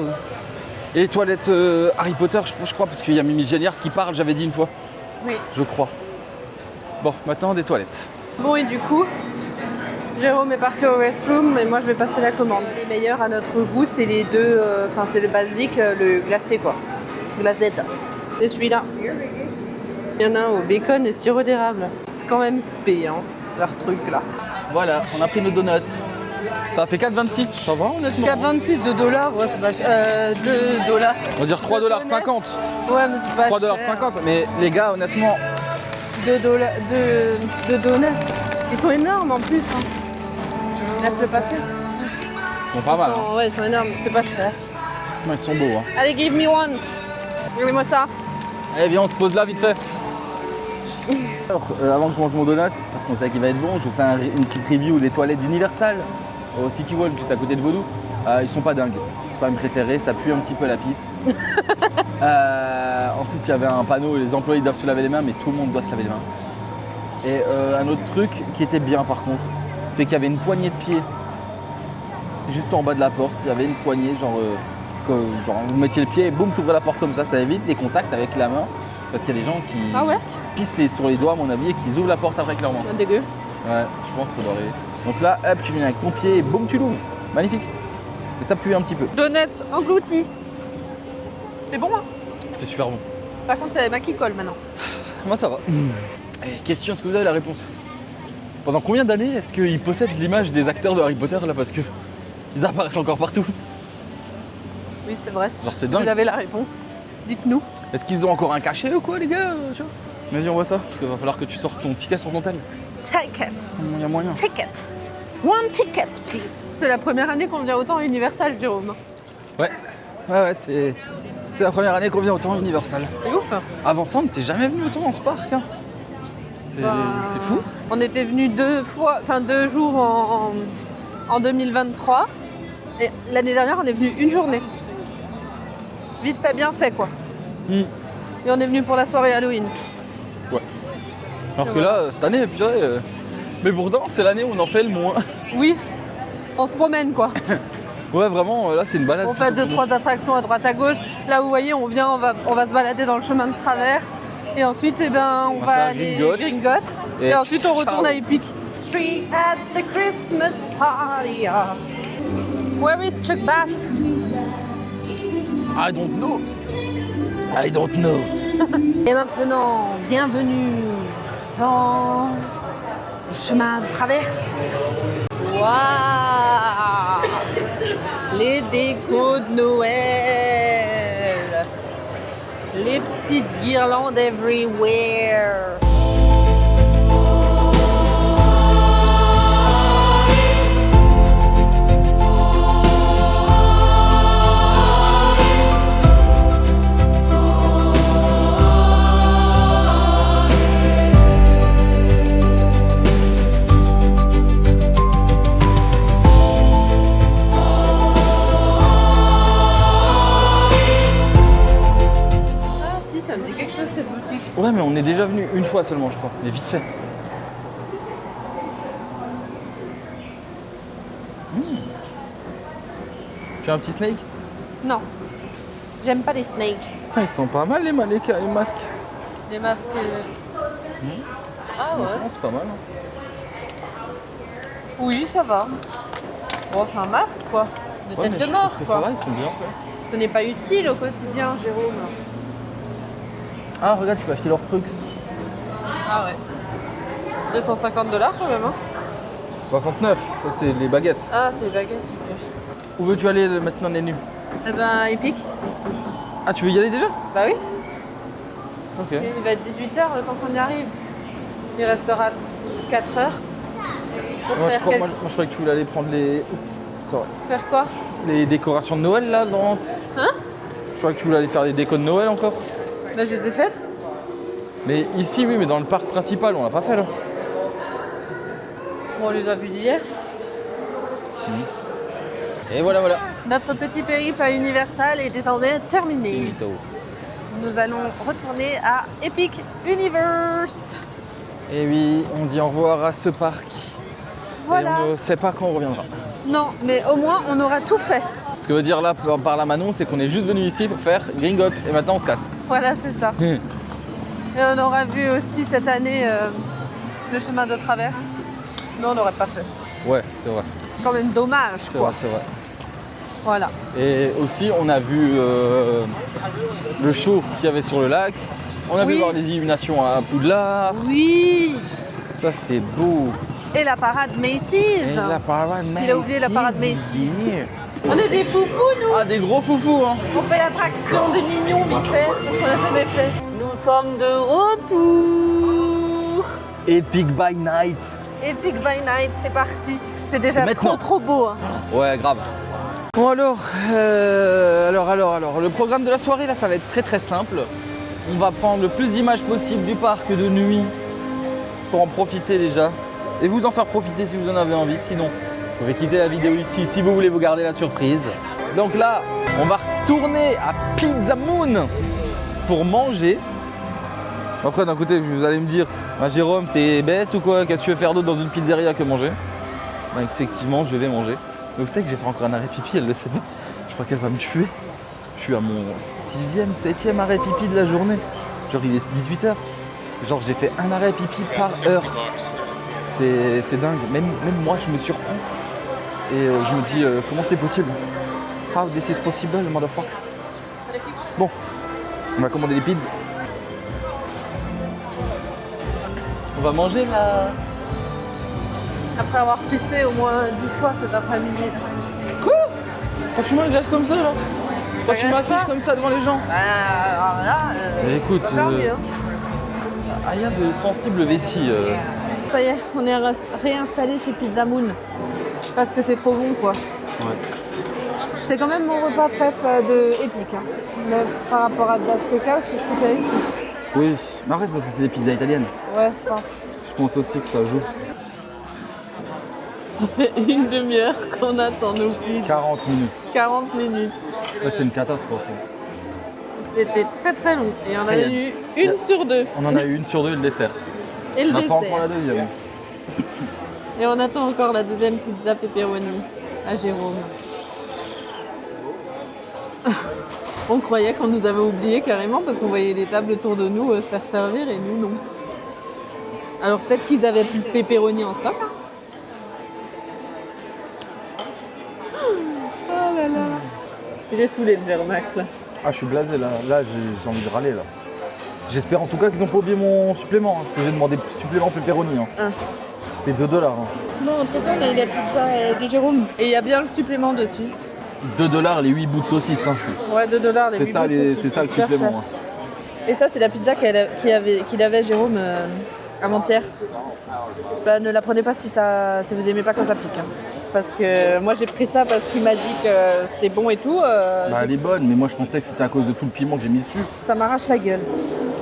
et les toilettes Harry Potter, je crois, parce qu'il y a Mimi Géniard qui parle, j'avais dit une fois. Oui. Je crois. Bon, maintenant des toilettes. Bon et du coup, Jérôme est parti au restroom et moi je vais passer la commande. Les meilleurs à notre goût, c'est les deux, enfin c'est le basique, le glacé quoi. Glazette. C'est celui-là. Il y en a un au bacon et sirop d'érable. C'est quand même XP, hein, leur truc là. Voilà, on a pris nos donuts. Ça a fait 4,26, ça va honnêtement. 4,26 $, ouais, c'est pas cher. 2 dollars. On va dire 3,50 $. Ouais, mais c'est pas 3,50 cher. $, mais les gars, honnêtement, 2 donuts. Ils sont énormes en plus. Hein. Laisse le papier. ils sont pas mal. Hein. Ouais, ils sont énormes, c'est pas cher. Ils sont beaux. Hein. Allez, give me one. Regardez-moi ça. Allez, viens, on se pose là vite fait. Alors, avant que je mange mon donut, parce qu'on sait qu'il va être bon, je vous fais une petite review des toilettes d'Universal au City Walk juste à côté de Vaudou. Ils sont pas dingues, c'est pas mes préférés, ça pue un petit peu la pisse. En plus, il y avait un panneau, les employés doivent se laver les mains, mais tout le monde doit se laver les mains. Et un autre truc qui était bien par contre, c'est qu'il y avait une poignée de pied juste en bas de la porte. Il y avait une poignée, genre vous mettiez le pied et boum, tu ouvrais la porte comme ça évite les contacts avec la main. Parce qu'il y a des gens qui Ah ouais? pissent sur les doigts à mon avis et qui ouvrent la porte après avec leurs mains. Dégueu. Ouais, je pense que ça doit arriver. Donc là, hop, tu viens avec ton pied et boum, tu l'ouvres. Magnifique. Et ça pue un petit peu. Donuts engloutis. C'était bon, hein? C'était super bon. Par contre, il y a les mains qui collent maintenant. Moi, ça va. Et question, est-ce que vous avez la réponse? Pendant combien d'années est-ce qu'ils possèdent l'image des acteurs de Harry Potter là? Parce que ils apparaissent encore partout. Oui, c'est vrai. Alors, c'est Si dingue. vous avez la réponse, dites-nous. Est-ce qu'ils ont encore un cachet ou quoi, les gars? Vas-y, on voit ça. Parce qu'il va falloir que tu sortes ton ticket sur ton tel. Ticket. Il y a moyen. Ticket. One ticket, please. C'est la première année qu'on vient autant à Universal, Jérôme. Ouais, c'est la première année qu'on vient autant à Universal. C'est ouf. Avant ça, on n'était jamais venu autant dans ce parc. Hein. C'est fou. On était venus 2 jours en 2023. Et l'année dernière, on est venu une journée. Vite fait, bien fait, quoi. Mm. Et on est venu pour la soirée Halloween. Alors que là, cette année, purée, mais pourtant, c'est l'année où on en fait le moins. Oui, on se promène, quoi. Ouais, vraiment, là, c'est une balade. On fait 2-3 attractions à droite à gauche. Là, vous voyez, on va se balader dans le chemin de traverse. Et ensuite, on va faire aller Gringotts. Et ensuite, on retourne ciao. à Epic. Tree at the Christmas party. Where is Chuck Bass? I don't know. I don't know. Et maintenant, bienvenue dans le chemin de traverse. Waouh! Les décos de Noël. Les petites guirlandes everywhere. Ça me dit quelque chose cette boutique. Ouais, mais on est déjà venu une fois seulement, je crois. Mais vite fait. Tu as un petit snake? Non, j'aime pas les snakes. Putain, ils sont pas mal les masques. Les masques. Ah ouais. Non, c'est pas mal. Hein. Oui, ça va. Bon, c'est un masque quoi. De Ouais, tête mais de je mort trouve que quoi. Ça va, ils sont bien faits. Ce n'est pas utile au quotidien, Jérôme. Ah, regarde, tu peux acheter leurs trucs. Ah ouais. 250 $ quand même, hein. 69, ça c'est les baguettes. Ah, c'est les baguettes. Ok. Où veux-tu aller maintenant, Nénu? Eh ben, Epic. Ah, tu veux y aller déjà? Bah oui. Ok. Il va être 18h le temps qu'on y arrive. Il restera 4 heures. Pour Moi, je faire, crois, moi, je croyais que tu voulais aller prendre faire quoi? les décorations de Noël là dans... Hein? Je croyais que tu voulais aller faire les décos de Noël encore. Bah, je les ai faites. Mais ici, oui, mais dans le parc principal, on l'a pas fait là. Bon, on les a vus d'hier. Et voilà. Notre petit périple à Universal est désormais terminé. Nous allons retourner à Epic Universe. Et oui, on dit au revoir à ce parc. Voilà. Et on ne sait pas quand on reviendra. Non, mais au moins, on aura tout fait. Ce que veut dire là, par la Manon, c'est qu'on est juste venu ici pour faire Gringotte. Et maintenant, on se casse. Voilà, c'est ça. Et on aura vu aussi cette année le chemin de traverse. Sinon, on n'aurait pas fait. Ouais, c'est vrai. C'est quand même dommage, C'est quoi. vrai, c'est vrai. Voilà. Et aussi, on a vu le show qu'il y avait sur le lac. On a Oui. vu voir les illuminations à Poudlard. Oui. Ça, c'était beau. Et la parade Macy's. Et la parade Il a oublié la parade Macy's. Macy's. On est des foufous, nous. Ah, des gros foufous, hein. On fait l'attraction des mignons vite fait, parce qu'on n'a jamais fait. Nous sommes de retour. Epic by Night. Epic by Night, c'est parti. C'est déjà Maintenant. trop beau. Hein. Ouais, grave. Bon alors, le programme de la soirée là, ça va être très simple. On va prendre le plus d'images possible du parc de nuit pour en profiter déjà. Et vous en faire profiter si vous en avez envie, sinon vous pouvez quitter la vidéo ici si vous voulez vous garder la surprise. Donc là, on va retourner à Pizza Moon pour manger. Après d'un côté, vous allez me dire, ah, Jérôme, t'es bête ou quoi? Qu'est-ce que tu veux faire d'autre dans une pizzeria que manger? Bah, effectivement, je vais manger. Donc c'est que j'ai fait encore un arrêt pipi, elle le sait pas. Je crois qu'elle va me tuer. Je suis à mon 6e, 7e arrêt pipi de la journée. Genre il est 18h. Genre j'ai fait un arrêt pipi par heure. C'est dingue. Même moi je me surprends. Et je me dis comment c'est possible? How this is possible, motherfucker? Bon, on va commander des pizzas. On va manger là. Après avoir pissé au moins 10 fois cet après-midi. Quoi? Quand tu m'agresses comme ça là? Quand tu m'affiches pas. comme ça devant les gens? Alors là, Mais écoute, on va faire mieux. Aya de sensible vessie. Ça y est, on est réinstallé chez Pizza Moon. Parce que c'est trop bon, quoi. Ouais. C'est quand même mon repas préf de Epic. Hein. Mais par rapport à Das Steakhouse, je préfère ici. Oui, mais après c'est parce que c'est des pizzas italiennes. Ouais, je pense. Je pense aussi que ça joue. Ça fait une demi-heure qu'on attend nos pizzas. 40 minutes. 40 minutes. Ouais, c'est une catastrophe. C'était très long. Et on a Après, eu une sur deux. On en a eu une sur deux, le dessert. Et le On n'a pas encore dessert. la deuxième. Et on attend encore la deuxième pizza pepperoni à Jérôme. On croyait qu'on nous avait oubliés carrément parce qu'on voyait les tables autour de nous se faire servir et nous non. Alors peut-être qu'ils avaient plus de pepperoni en stock. Hein. Oh là là. Il est saoulé le Vermax là. Ah, je suis blasé là. Là, j'ai envie de râler là. J'espère en tout cas qu'ils n'ont pas oublié mon supplément. Hein, parce que j'ai demandé supplément pepperoni. Hein. Ah. C'est 2$. Hein. Non, entre-temps, on a eu la pizza de Jérôme. Et il y a bien le supplément dessus. 2$ les 8 bouts de saucisse. Hein. Ouais, 2$ les C'est ça, c'est ça le super supplément. cher. Hein. Et ça, c'est la pizza qu'il avait Jérôme avant-hier. Bah, ne la prenez pas si vous aimez pas quand ça pique. Hein. Parce que moi, j'ai pris ça parce qu'il m'a dit que c'était bon et tout. Bah, elle est bonne, mais moi je pensais que c'était à cause de tout le piment que j'ai mis dessus. Ça m'arrache la gueule.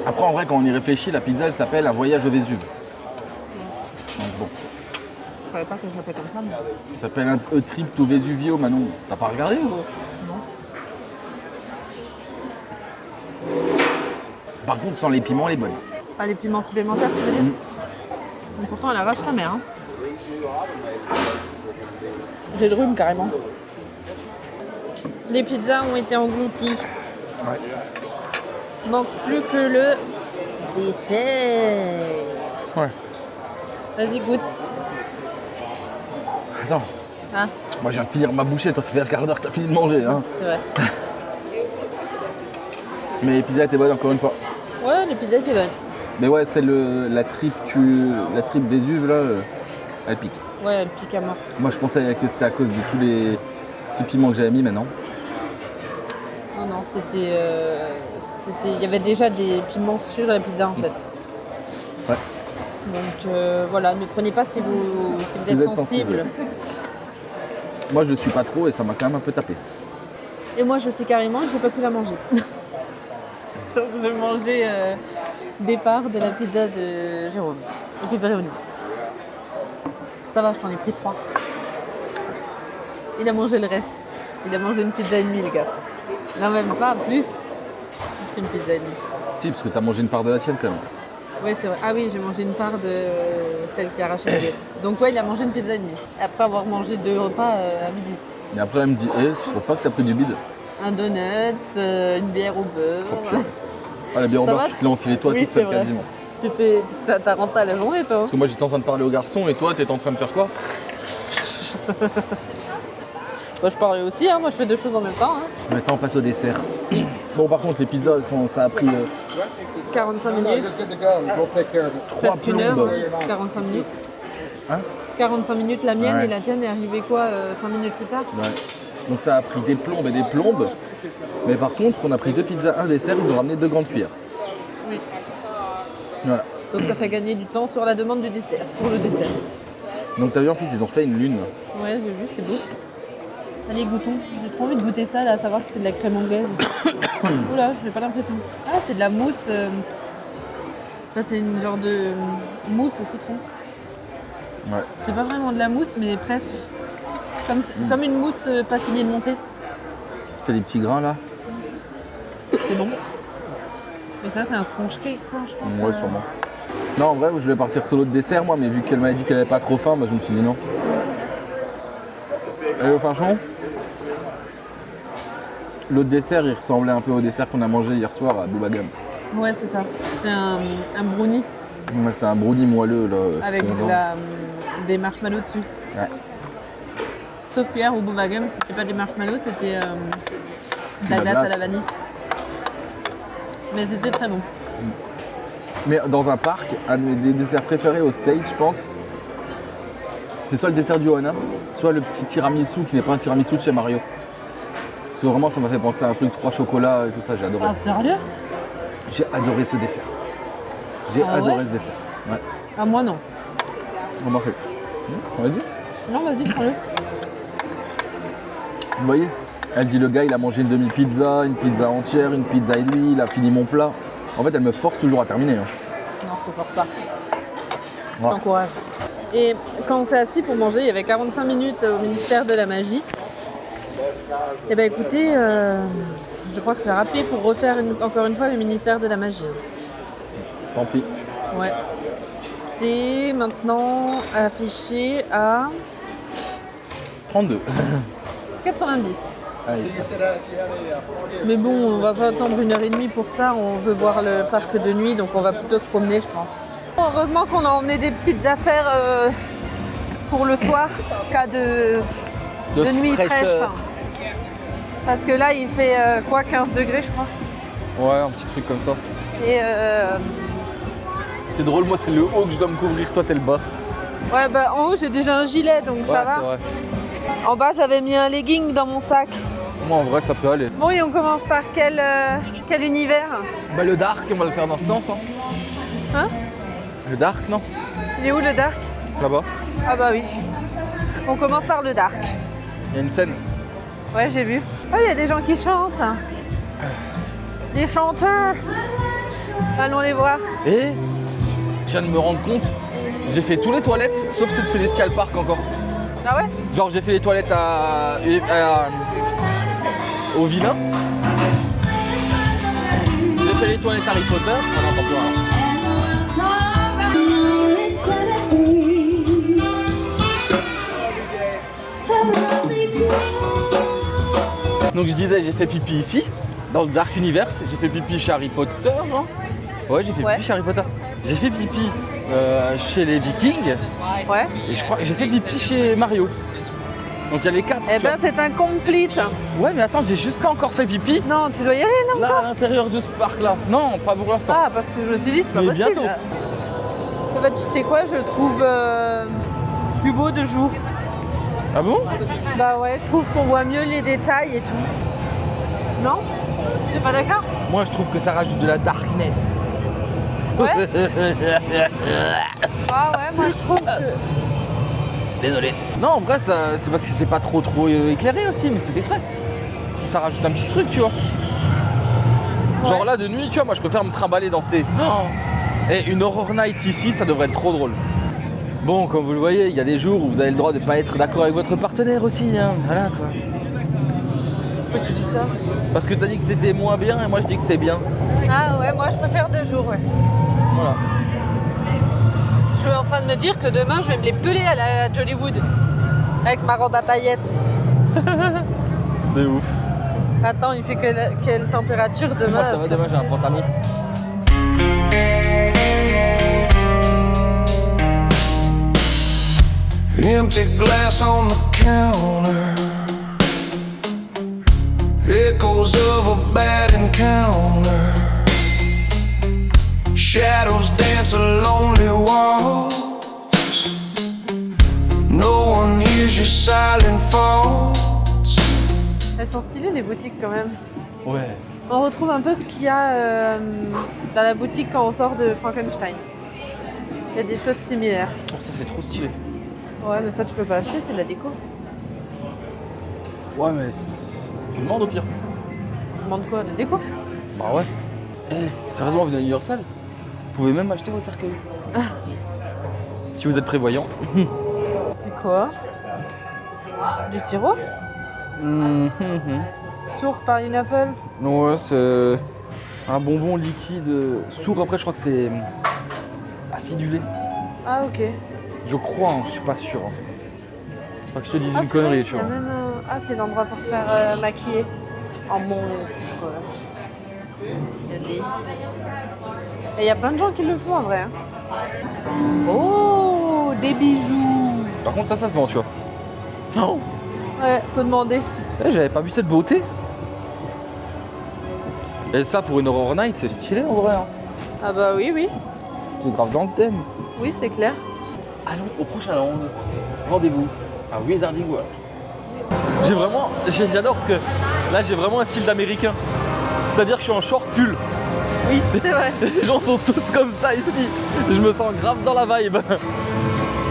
Après, en vrai, quand on y réfléchit, la pizza elle s'appelle un voyage au Vésuve. Donc bon, Je savais pas que ça s'appelait comme ça. Mais... ça s'appelle un A Trip to Vesuvio, Manon. T'as pas regardé ou? Non. Par contre, sans les piments, elle est bonne. Ah, les piments supplémentaires, tu veux dire Mais pourtant, elle arrache sa mère. Hein. J'ai le rhume carrément. Les pizzas ont été englouties. Ouais. Manque plus que le dessert. Ouais. Vas-y, goûte. Attends, Ah, moi je viens de finir ma bouchée, toi ça fait un quart d'heure que t'as fini de manger. Hein. c'est vrai. Mais les pizzas étaient bonnes encore une fois. Ouais, les pizzas étaient bonnes. Mais ouais, c'est la trip Vésuve là, elle pique. Ouais, elle pique à mort. Moi je pensais que c'était à cause de tous les petits piments que j'avais mis, mais non. Non, non, c'était... Il y avait déjà des piments sur la pizza en fait. Ouais. Donc voilà, ne prenez pas si vous êtes sensible. Moi je le suis pas trop et ça m'a quand même un peu tapé. Et moi je sais carrément que j'ai pas pu la manger. Donc j'ai mangé des parts de la pizza de Jérôme, au pepperoni. Ça va, je t'en ai pris 3. Il a mangé le reste. Il a mangé une pizza et demie, les gars. Non, même pas, plus. Une pizza et demie. Si, parce que t'as mangé une part de la tienne quand même. Oui, c'est vrai. Ah oui, j'ai mangé une part de celle qui a arraché le lait. Donc ouais, il a mangé une pizza et demie. Après avoir mangé 2 repas à midi. Mais après elle me dit, tu trouves pas que t'as pris du bide? Un donut, une bière au beurre. Ah la bière au Ça beurre, va tu te l'as enfilé toi Oui, toute seule c'est vrai. quasiment. T'as rentré à la journée, toi. Parce que moi j'étais en train de parler au garçon et toi t'étais en train de faire quoi? Moi, je parlais aussi, hein. Moi je fais 2 choses en même temps. Hein. Maintenant on passe au dessert. Bon par contre les pizzas ça a pris 45 minutes, We'll take care of it. 3 presque une heure, plombes. 45 minutes. Hein 45 minutes la mienne Ouais. et la tienne est arrivée quoi 5 minutes plus tard. Ouais. Donc ça a pris des plombes et des plombes. Mais par contre on a pris 2 pizzas, un dessert, ils ont ramené 2 grandes cuillères. Oui. Voilà. Donc ça fait gagner du temps sur la demande du dessert, pour le dessert. Donc t'as vu en plus ils ont fait une lune. Ouais, j'ai vu, c'est beau. Allez, goûtons. J'ai trop envie de goûter ça, là, à savoir si c'est de la crème anglaise. Oula, j'ai pas l'impression. Ah, c'est de la mousse. Ça, c'est une genre de mousse au citron. Ouais. C'est pas vraiment de la mousse, mais presque. Comme une mousse pas finie de monter. C'est les petits grains là. C'est bon. Mais ça, c'est un sponge cake, quoi, je pense. Ouais sûrement. Non en vrai je vais partir sur l'autre dessert moi, mais vu qu'elle m'avait dit qu'elle avait pas trop faim, bah, je me suis dit non. Allez au Finchon. L'autre dessert il ressemblait un peu au dessert qu'on a mangé hier soir à Boubagam. Ouais, c'est ça. C'était un brownie Ouais, c'est un brownie moelleux là. avec fondant. des marshmallows dessus. Ouais. Sauf qu'hier au Boubagam, c'était pas des marshmallows, c'était de C'est la de la glace à glace. la vanille. Mais c'était très bon. Mais dans un parc, un des desserts préférés au stage, je pense, c'est soit le dessert du Ohana, soit le petit tiramisu qui n'est pas un tiramisu de chez Mario. Parce que vraiment, ça m'a fait penser à un truc 3 chocolats et tout ça, j'ai adoré. Ah, sérieux? J'ai adoré ce dessert. J'ai Ah adoré ouais ce dessert. Ouais, Ah, moi non. remarquez. On va dire. Non, vas-y, prends-le. Vous voyez, elle dit le gars, il a mangé une demi-pizza, une pizza entière, une pizza et demi, il a fini mon plat. En fait, elle me force toujours à terminer. Hein. Non, je te porte pas. Je Ouais. t'encourage. Et quand on s'est assis pour manger, il y avait 45 minutes au ministère de la Magie. Et ben écoutez, je crois que c'est râpé pour refaire encore une fois le ministère de la Magie. Tant pis. Ouais. C'est maintenant affiché à 32. 90. Allez. Mais bon, on va pas attendre 1h30 pour ça, on veut voir le parc de nuit, donc on va plutôt se promener, je pense. Heureusement qu'on a emmené des petites affaires pour le soir, cas de nuit fraîche. Parce que là, il fait 15 degrés, je crois. Ouais, un petit truc comme ça. Et C'est drôle, moi c'est le haut que je dois me couvrir, toi c'est le bas. ouais, bah en haut, j'ai déjà un gilet, donc ça va. C'est vrai. En bas, j'avais mis un legging dans mon sac. Moi en vrai ça peut aller. Bon, et on commence par quel univers? Bah le dark, on va le faire dans ce sens. Hein. Hein? Le dark, non? Il est où le dark? Là-bas. Ah bah oui. On commence par le dark. Il y a une scène. Ouais, j'ai vu. Oh, il y a des gens qui chantent. Des chanteurs. Allons les voir. Et je viens de me rendre compte, j'ai fait tous les toilettes, sauf ceux de Celestial Park encore. Ah ouais? Genre j'ai fait les toilettes au vilain. J'ai fait les toilettes Harry Potter. On n'entend plus rien. Donc je disais, j'ai fait pipi ici, dans le Dark Universe. J'ai fait pipi chez Harry Potter, non? Ouais, j'ai fait Ouais. pipi chez Harry Potter. J'ai fait pipi chez les Vikings. Ouais. Et je crois que j'ai fait pipi chez Mario. Donc il y a les 4. Eh ben, c'est un complete. Ouais, mais attends, j'ai juste pas encore fait pipi. Non, tu dois y aller là. Là, à l'intérieur de ce parc-là. Non, pas pour l'instant. Ah, parce que je me suis dit, c'est pas Mais possible. bientôt. Eh ben, tu sais quoi, je trouve plus beau de jour. Ah bon? Bah ouais, je trouve qu'on voit mieux les détails et tout. Non? T'es pas d'accord? Moi, je trouve que ça rajoute de la darkness. Ouais. Ah ouais, moi je trouve que... Désolé. Non, en vrai, c'est parce que c'est pas trop éclairé aussi, mais c'est fait exprès. Ça rajoute un petit truc, tu vois. Genre Ouais. là, de nuit, tu vois, moi je préfère me trimballer dans ces... Et une horror night ici, ça devrait être trop drôle. Bon, comme vous le voyez, il y a des jours où vous avez le droit de pas être d'accord avec votre partenaire aussi, hein. Voilà quoi. Pourquoi tu dis ça? Parce que t'as dit que c'était moins bien et moi je dis que c'est bien. Ah ouais, moi je préfère 2 jours, ouais. Voilà. Je suis en train de me dire que demain je vais me les peler à la Jollywood. Avec ma robe à paillettes. De ouf. Attends, il fait quelle température demain Moi, à ça va, cette demain j'ai un heure-ci? pantalon. Empty glass on the counter. Echoes of a bad encounter. Shadows dance a lonely waltz. No one hears your silent faults. Elles sont stylées les boutiques quand même. Ouais. On retrouve un peu ce qu'il y a dans la boutique quand on sort de Frankenstein. Il y a des choses similaires. Oh, ça c'est trop stylé. Ouais, mais ça tu peux pas acheter, c'est de la déco. Ouais, mais tu demandes au pire. On demande quoi? De déco? Bah ouais. Eh, sérieusement, vous venez à Universal, vous pouvez même acheter vos cercueils. Si vous êtes prévoyant. C'est quoi? Du sirop? Sourd pineapple? Ouais, c'est un bonbon liquide sourd. Après, je crois que c'est acidulé. Ah ok. Je crois, hein, je suis pas sûr. Hein. Pas que je te dise Ah, une connerie, il tu y a vois. même Ah, c'est l'endroit pour se faire maquiller. En monstre. Il y a des... Et il y a plein de gens qui le font en vrai. Hein. Oh, des bijoux. Par contre, ça se vend, tu vois. Oh, Ouais, faut demander. j'avais pas vu cette beauté. Et ça, pour une Horror Night, c'est stylé en vrai. Hein. Ah bah oui, oui. C'est grave dans le thème. Oui, c'est clair. Allons au prochain land. Rendez-vous à Wizarding World. J'adore parce que là, j'ai vraiment un style d'américain. C'est-à-dire que je suis en short pull. Oui, c'est vrai. Les gens sont tous comme ça ici. Je me sens grave dans la vibe.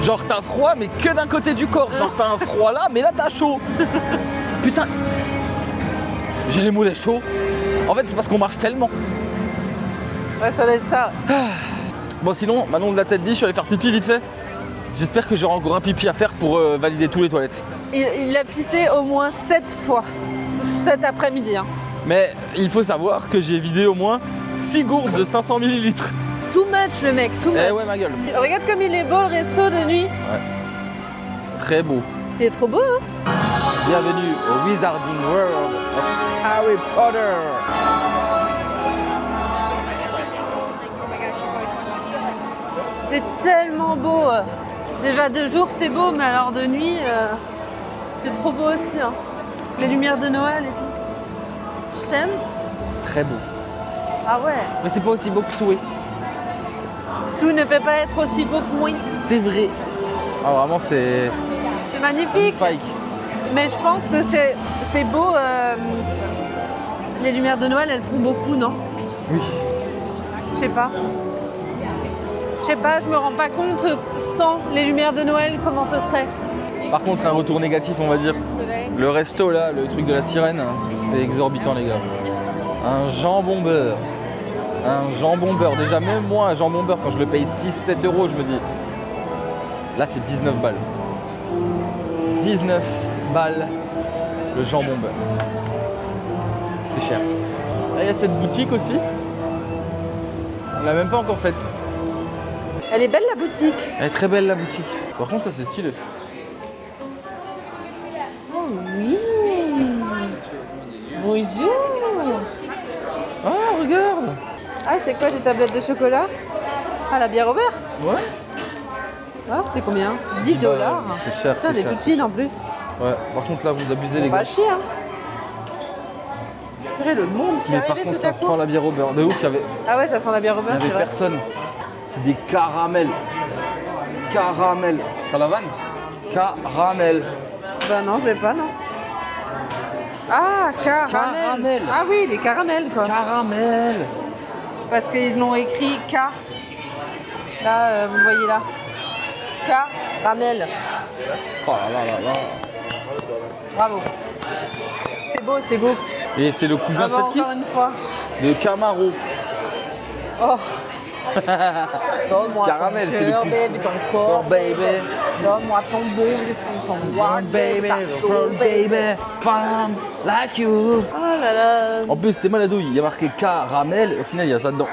Genre t'as froid mais que d'un côté du corps. Genre t'as un froid là mais là t'as chaud. Putain. J'ai les mollets chauds. En fait c'est parce qu'on marche tellement. Ouais, ça doit être ça. Bon sinon, Manon de la tête dit, je suis allé faire pipi vite fait. J'espère que j'aurai encore un pipi à faire pour valider tous les toilettes. Il a pissé au moins 7 fois cet après-midi. Hein. Mais il faut savoir que j'ai vidé au moins 6 gourdes de 500 ml. Too much le mec, too much. Eh ouais ma gueule. Regarde comme il est beau le resto de nuit. C'est très beau. Il est trop beau, hein. Bienvenue au Wizarding World of Harry Potter. C'est tellement beau. Déjà 2 jours c'est beau, mais alors de nuit, c'est trop beau aussi. Hein. Les lumières de Noël et tout. T'aimes? C'est très beau. Ah ouais. Mais c'est pas aussi beau que tout. Tout ne peut pas être aussi beau que moi. C'est vrai. Ah vraiment c'est C'est magnifique. fake. Mais je pense que c'est beau. Les lumières de Noël, elles font beaucoup, non? Oui. Je sais pas. Je sais pas, je me rends pas compte sans les lumières de Noël comment ce serait. Par contre un retour négatif on va dire. Le resto là, le truc de la sirène, c'est exorbitant les gars. Un jambon beurre. Un jambon beurre. Déjà même moi un jambon beurre quand je le paye 6-7 euros je me dis. Là c'est 19 balles. 19 balles le jambon beurre. C'est cher. Là il y a cette boutique aussi. On l'a même pas encore faite. Elle est belle la boutique. Elle est très belle la boutique. Par contre ça c'est stylé. Oh oui. Bonjour. Ah regarde. Ah, c'est quoi des tablettes de chocolat? Ah, la bière au beurre? Ouais. Ah, c'est combien? 10 dollars. C'est cher. Putain, c'est elle est cher. toute fine en plus. Ouais. Par contre là vous abusez les Pas gars. chier, hein. Purée, le monde qui est Mais par arrivé contre tout à ça coup. sent la bière au beurre. De ouf, il y avait Ah ouais, ça sent la bière au beurre, c'est vrai. personne. C'est des caramels. Caramel. T'as la vanne? Caramel. Bah non, je vais pas, non. Ah, caramel. Caramel. Ah oui, les caramels, quoi. Caramel. Parce qu'ils l'ont écrit K. Là, vous voyez là. Caramel. Oh là là là là. Bravo. C'est beau, c'est beau. Et c'est le cousin Ah de bah, cette qui encore une fois. De Camaro. Oh. Donne-moi Caramel, ton c'est le cœur, plus- baby, ton corps, baby. Donne-moi ton beau, ton wild, baby, ta soul, baby. fun like you. Oh là là. En plus, c'était maladouille. Il y a marqué caramel et au final, il y a ça dedans.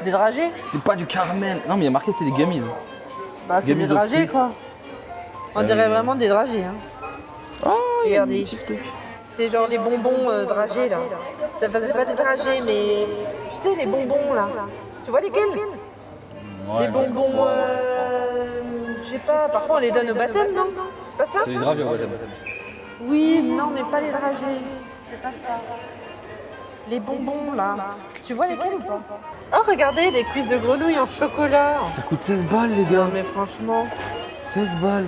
Des dragées. C'est pas du caramel. Non, mais il y a marqué c'est des gummies. Bah, c'est des Gummies of dragées, fruits. quoi. On dirait vraiment des dragées, hein. Oh, il y a Regardez. des petits trucs. C'est genre les bonbons dragées, là. Ça faisait pas des dragées, mais... Tu sais, les bonbons, là. Tu vois lesquels? Les bonbons, je sais pas, parfois on les donne au baptême, non? C'est pas ça? C'est des dragées, ouais. Oui, non, mais pas les dragées. C'est pas ça. Les bonbons, là. Tu vois lesquels ou pas? Oh, regardez, des cuisses de grenouille en chocolat. Ça coûte 16 balles, les Non, gars. mais franchement... 16 balles.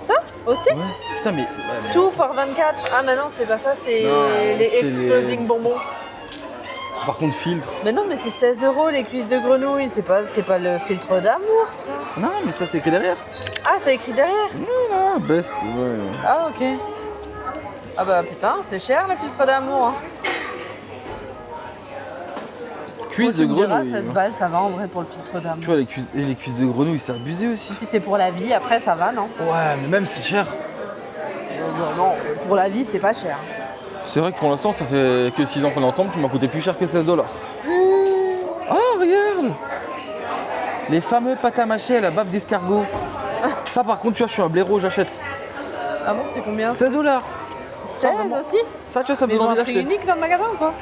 Ça aussi? Ouais. Putain, mais. Tout for 24. Ah, mais non, c'est pas ça, c'est Non, les c'est exploding les- bonbons. Par contre, filtre. Mais non, mais c'est 16 € les cuisses de grenouille. C'est pas le filtre d'amour, ça. Non, mais ça, c'est écrit derrière. Ah, c'est écrit derrière. Ah, best, ouais. Ah, ok. Ah bah putain, c'est cher le filtre d'amour. Hein. Cuisse Bon, tu de me diras, grenouille. 16 balles, ça va en vrai pour le filtre Tu d'amour. vois, les cuisses de grenouille, c'est abusé aussi. Si c'est pour la vie, après ça va, non? Ouais, mais même c'est cher. Non, pour la vie, c'est pas cher. C'est vrai que pour l'instant, ça fait que 6 ans qu'on est ensemble, qui m'a coûté plus cher que 16 $. Oh, regarde! Les fameux pâtes à mâcher à la baffe d'escargot. Ça, par contre, tu vois, je suis un blaireau, j'achète. Ah bon, c'est combien? 16 $. 16 aussi? Ça, tu vois, ça me Mais ils donne ont envie un prix d'acheter. unique dans le magasin ou quoi?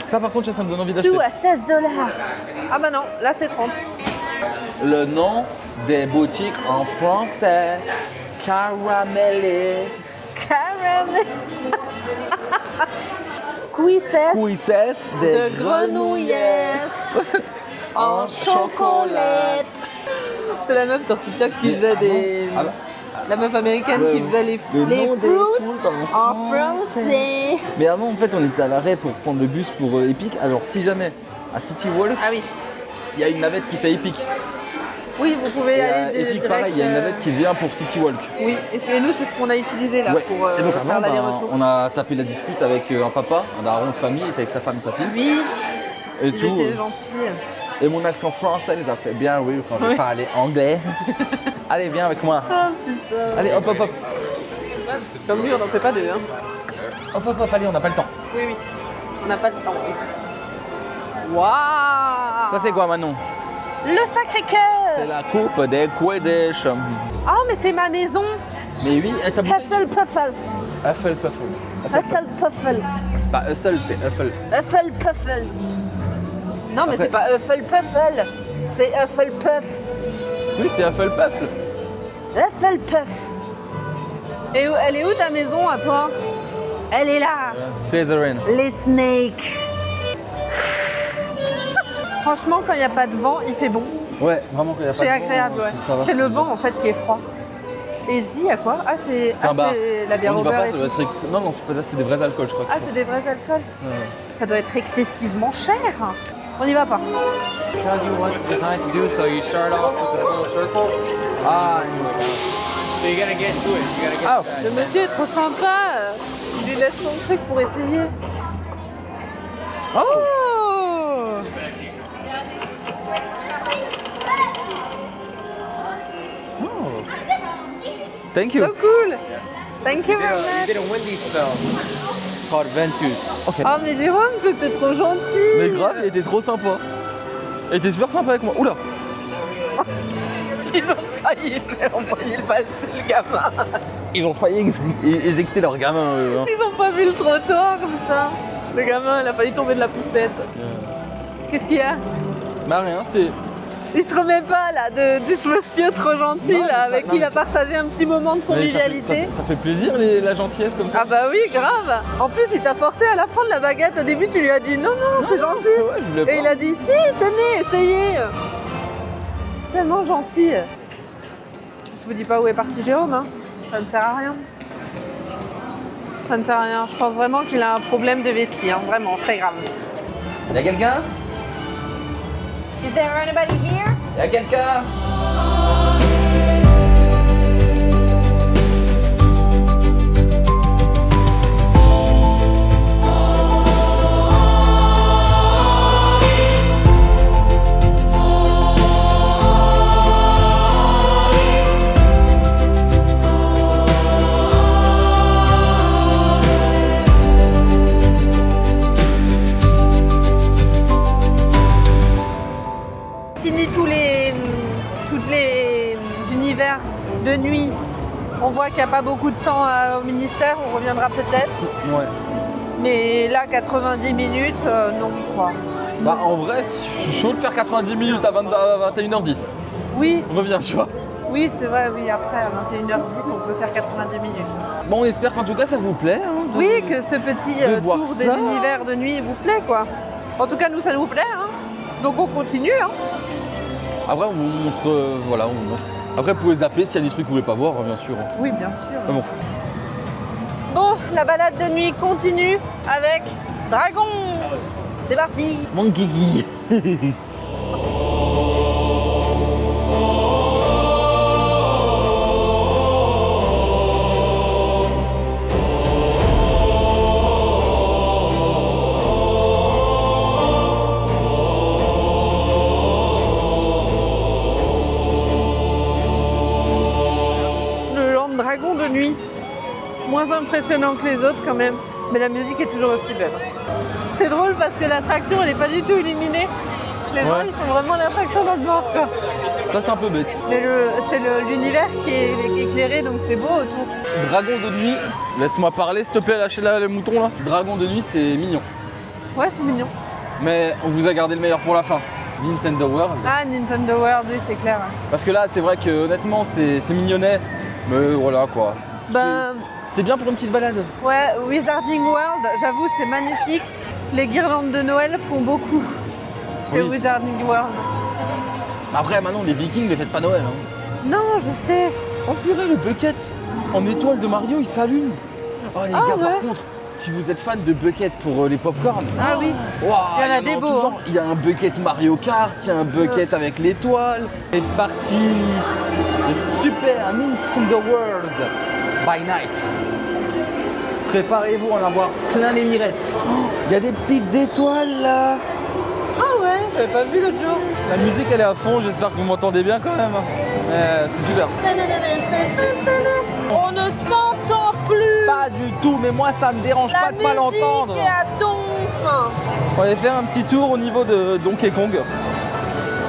Ça, par contre, tu vois, ça me donne envie d'acheter. Tout à 16 $. Ah bah non, là c'est 30. Le nom des boutiques en français. Caramel. Caramel. Cuisses Cuisses de grenouilles en chocolat. C'est la meuf sur TikTok qui faisait des... Ah bah, La meuf américaine qui faisait les le nom des fruits fruits en français. Mais avant, en fait, on était à l'arrêt pour prendre le bus pour Epic. Alors, si jamais à City Walk, Ah oui. il y a une navette qui fait Epic. Oui, vous pouvez Et à aller Epic, direct. pareil, il y a une navette qui vient pour City Walk. Oui, et nous, c'est ce qu'on a utilisé là Ouais. pour Et donc, faire avant, l'aller-retour. on a tapé la discute avec un papa, un daron de famille, il était avec sa femme et sa fille. Oui, Et ils tout. étaient gentils. Et mon accent français les a fait bien rire quand Oui. je parlais anglais. Allez, viens avec moi. Allez, hop, hop, hop. Comme lui, on n'en fait pas deux. Hein. Hop, hop, hop, allez, on n'a pas le temps. Oui, oui. On n'a pas de temps. Waouh! Ça, c'est quoi, Manon? Le Sacré-Cœur! C'est la coupe des Quidditch. Ah, mais c'est ma maison! Mais oui, t'as beaucoup. Hufflepuffle! Hufflepuffle. Hufflepuffle! C'est pas Huffle, c'est Huffle. Hufflepuffle! Non, mais Après- c'est pas Hufflepuffle! C'est Hufflepuff! Oui, c'est Hufflepuffle. Hufflepuff! Et elle est où ta maison à toi? Elle est là! Slytherin. Les snakes! Franchement, quand il n'y a pas de vent, il fait bon. Ouais, vraiment, quand il y a pas C'est de agréable, vent, ouais. ça va, C'est le vent en fait qui est froid. Et Zi, y a quoi? Ah, c'est C'est un bar. la bière On au y va beurre pas, et ça doit tout. être Non, non, c'est pas ça, c'est des vrais alcools, je crois. Ah, c'est des vrais alcools. Ouais. Ça doit être excessivement cher. On y va pas. Tell you what design to do. So you start off with a little circle. Ah, So you gotta get to it. You gotta get. ah, Le monsieur est trop sympa. Il lui laisse son truc pour essayer. Oh! thank you. So cool. Thank you You very did much. a windy spell called Ventus. Ok. Oh mais Jérôme, c'était trop gentil. Mais grave, il était trop sympa. Il était super sympa avec moi. Oula. Ils ont failli faire envoyer le passer le gamin. Ils ont failli éjecter leur gamin. Eux, hein. Ils ont pas vu le trottoir comme ça. Le gamin, il a failli tomber de la poussette. Qu'est-ce qu'il y a? Bah rien, c'était. Il se remet pas là de ce monsieur trop gentil Non, mais là, ça- avec non, qui il mais a ça- partagé un petit moment de Mais convivialité. ça fait plaisir la gentillesse comme ça. Ah bah oui, grave. En plus, il t'a forcé à la prendre la baguette. Au début, tu lui as dit non, non, c'est gentil. Ouais, je voulais pas. Et il a dit si, tenez, essayez. Tellement gentil. Je vous dis pas où est parti Jérôme, hein. Ça ne sert à rien. Ça ne sert à rien. Je pense vraiment qu'il a un problème de vessie, hein. Vraiment, très grave. Y'a quelqu'un? Is there anybody here? Y'a quelqu'un? Fini tous les univers de nuit. On voit qu'il n'y a pas beaucoup de temps au ministère, on reviendra peut-être. Ouais. Mais là, 90 minutes, non quoi. Bah en vrai, je suis chaud de faire 90 minutes à 21h10. Oui, On revient, tu vois. oui, c'est vrai, oui, après à 21h10, on peut faire 90 minutes. Bon, on espère qu'en tout cas ça vous plaît. Hein, Oui, que ce petit de voir tour ça. des univers de nuit vous plaît, quoi. En tout cas, nous, ça nous plaît, hein. Donc on continue, hein. Après, on vous montre. Voilà, on vous montre. Après, vous pouvez zapper s'il y a des trucs que vous voulez pas voir, bien sûr. Oui, bien sûr. Mais bon. Bon, la balade de nuit continue avec Dragon. C'est parti. Mon Guigui. Le Land Dragon de nuit. Moins impressionnant que les autres quand même, mais la musique est toujours aussi belle. C'est drôle parce que l'attraction elle n'est pas du tout illuminée. Les gens Ouais. ils font vraiment l'attraction dans le noir quoi. Ça, c'est un peu bête. Mais c'est l'univers qui est éclairé donc c'est beau autour. Dragon de nuit. Laisse-moi parler, s'il te plaît, lâchez là les moutons là. Dragon de nuit, c'est mignon. Ouais c'est mignon. Mais on vous a gardé le meilleur pour la fin. Nintendo World. Ah Nintendo World, oui c'est clair. Parce que là, c'est vrai que honnêtement, c'est mignonnet. Mais voilà quoi. Ben C'est bien pour une petite balade. ouais, Wizarding World, j'avoue c'est magnifique. Les guirlandes de Noël font beaucoup chez Oui. Wizarding World. Après, maintenant, les Vikings, les fêtent pas Noël. Hein. Non, je sais. Oh purée, le bucket en étoile de Mario, il s'allume. Oh les Ah, gars, ouais. par contre, si vous êtes fan de bucket pour les popcorn, Ah oui. ouah, Il y en a des tout beaux, genre. Il y a un bucket Mario Kart, il y a un bucket avec l'étoile. C'est parti. Le super Nintendo World by Night. Préparez-vous à en avoir plein les mirettes. Il y a des petites étoiles là. Ah ouais, j'avais pas vu l'autre jour. La musique elle est à fond, j'espère que vous m'entendez bien quand même. C'est super. On ne s'entend plus. Pas du tout, mais moi ça me dérange La pas de pas l'entendre. musique est à donf. On va aller faire un petit tour au niveau de Donkey Kong.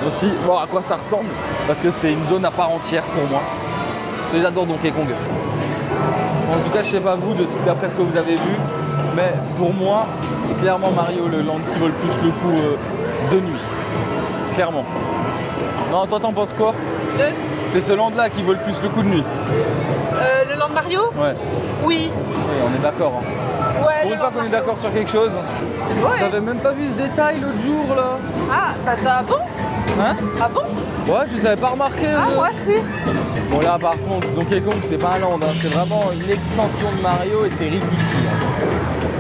Aussi, voir à quoi ça ressemble. Parce que c'est une zone à part entière pour moi. J'adore Donkey Kong. En tout cas, je sais pas vous, d'après ce que vous avez vu, mais pour moi, c'est clairement Mario le land qui vaut le plus le coup de nuit. Clairement. Non, toi t'en penses quoi? C'est ce land là qui vaut le plus le coup de nuit. Le Land Mario? Ouais, Oui. oui, on est d'accord. Hein. Ouais. Pour une fois qu'on est d'accord sur quelque chose. C'est beau, hein. J'avais même pas vu ce détail l'autre jour là. Ah, bah t'as bon? Hein? Ah bon? Ouais, je les avais pas remarqué. Ah, moi si. Bon là par contre, Donkey Kong c'est pas un land, hein. C'est vraiment une extension de Mario et c'est ridicule.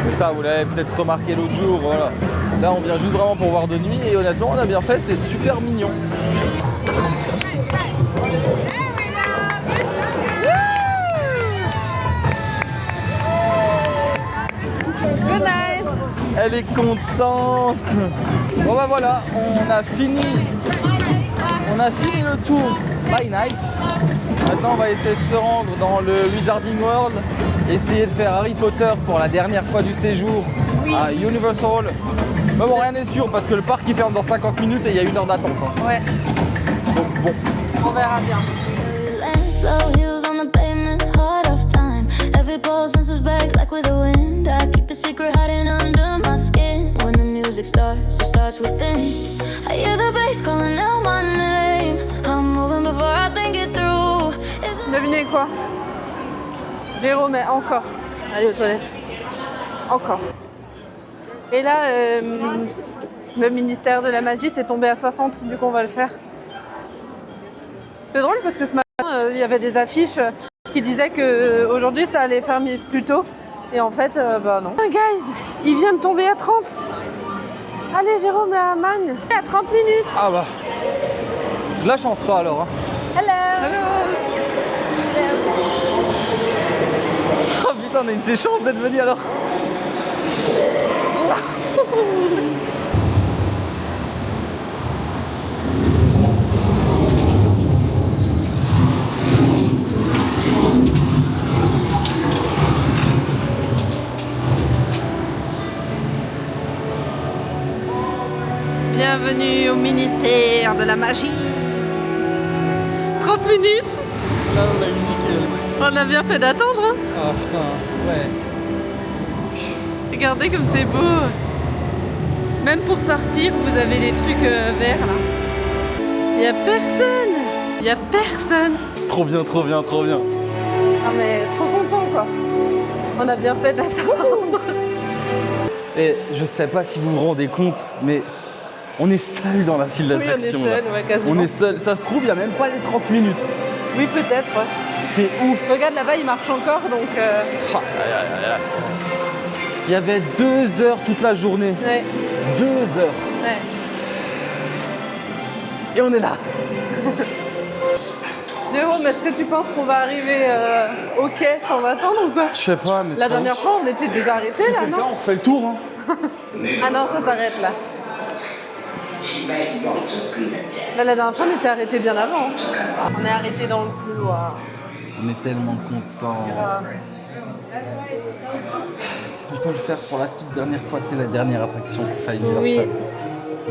Mais ça vous l'avez peut-être remarqué l'autre jour, voilà. Là on vient juste vraiment pour voir de nuit et honnêtement on a bien fait, c'est super mignon. Good night. Elle est contente. Bon bah voilà, on a fini le tour by night. Maintenant on va essayer de se rendre dans le Wizarding World, essayer de faire Harry Potter pour la dernière fois du séjour à Universal. Mais bon, rien n'est sûr parce que le parc il ferme dans 50 minutes et il y a 1 heure d'attente. Hein. Ouais, Donc bon, on verra bien. Slow heels on the pavement, heart of time. Every pulse senses back like with the wind. I keep the secret hiding under my skin. When the music starts, it starts within. I hear the bass calling out my name. I'm moving before I think it through. Devinez quoi? Jérôme est encore allez aux toilettes. Encore. Et là, le ministère de la magie s'est tombé à 60, du coup on va le faire. C'est drôle parce que ce matin, il y avait des affiches qui disaient qu'aujourd'hui ça allait fermer plus tôt. Et en fait, bah non. Guys, il vient de tomber à 30. Allez Jérôme, la manne. À 30 minutes. Ah bah. C'est de la chance ça alors. Hein. Hello. Oh putain, on a une séchance d'être venu alors. Bienvenue au ministère de la magie. 30 minutes. Là on a eu nickel. On a bien fait d'attendre. Hein. Ah putain, ouais. Regardez comme c'est beau. Même pour sortir, vous avez des trucs verts là. Il y a personne. Il y a personne. Trop bien, trop bien, trop bien. Ah mais trop content quoi. On a bien fait d'attendre. Et je sais pas si vous vous rendez compte, mais on est seul dans la file d'attraction. Oui, on est seul, ouais, quasiment. On est seul. Ça se trouve, il n'y a même pas les 30 minutes. Oui, peut-être. Ouais. C'est ouf. Regarde là-bas, il marche encore donc. Ah, aïe, aïe, aïe. Il y avait 2 heures toute la journée. Ouais. 2 heures. Ouais. Et on est là. Jérôme, est-ce que tu penses qu'on va arriver au quai sans attendre ou quoi? Je sais pas, mais La dernière fois, on était déjà arrêtés là, c'est le cas, non? on fait le tour. Hein. Ah non, ça s'arrête là. Bah, la dernière fois, on était arrêtés bien avant. Hein. On est arrêtés dans le couloir. On est tellement contents. Je peux le faire pour la toute dernière fois, c'est la dernière attraction. Enfin, Oui. Et,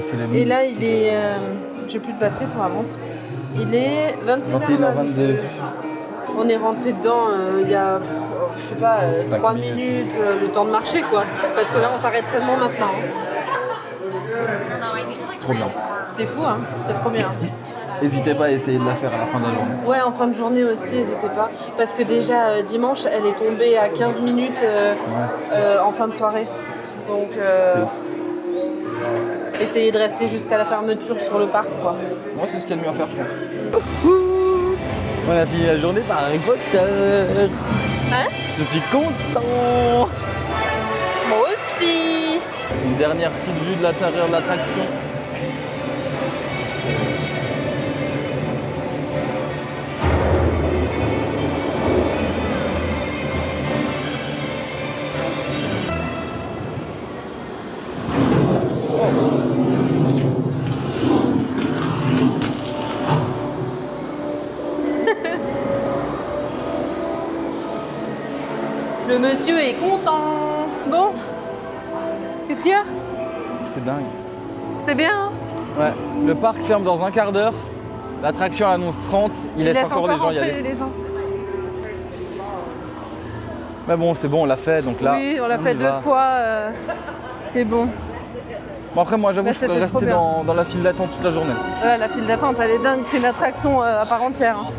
c'est le Et là, il est. J'ai plus de batterie sur ma montre. Il est 21h22. On est rentré dedans il y a, je sais pas, 5 3 minutes. minutes, le temps de marcher quoi. Parce que là, on s'arrête seulement maintenant. Hein. C'est trop bien. C'est fou, hein. C'est trop bien. N'hésitez pas à essayer de la faire à la fin de la journée. Ouais, en fin de journée aussi, n'hésitez pas. Parce que déjà, dimanche, elle est tombée à 15 minutes en fin de soirée. Donc, C'est ouf. essayez de rester jusqu'à la fermeture sur le parc, quoi. Moi, c'est ce qu'il y a de mieux à faire, je pense. On a fini la journée par Harry Potter. Hein? Je suis content. Moi aussi. Une dernière petite vue de l'intérieur de l'attraction. Le monsieur est content. Bon, qu'est-ce qu'il y a? C'est dingue. C'était bien, hein? Ouais. Le parc ferme dans un quart d'heure. L'attraction annonce 30. Il laisse encore les gens y rentrer aller. les gens. Mais bon, c'est bon, on l'a fait. Donc là, Oui, on l'a fait y 2 va. fois. C'est bon. Bon, après, moi, j'avoue, Bah, je pourrais c'était trop rester bien. dans la file d'attente toute la journée. Ouais, la file d'attente, elle est dingue. C'est une attraction à part entière. Hein.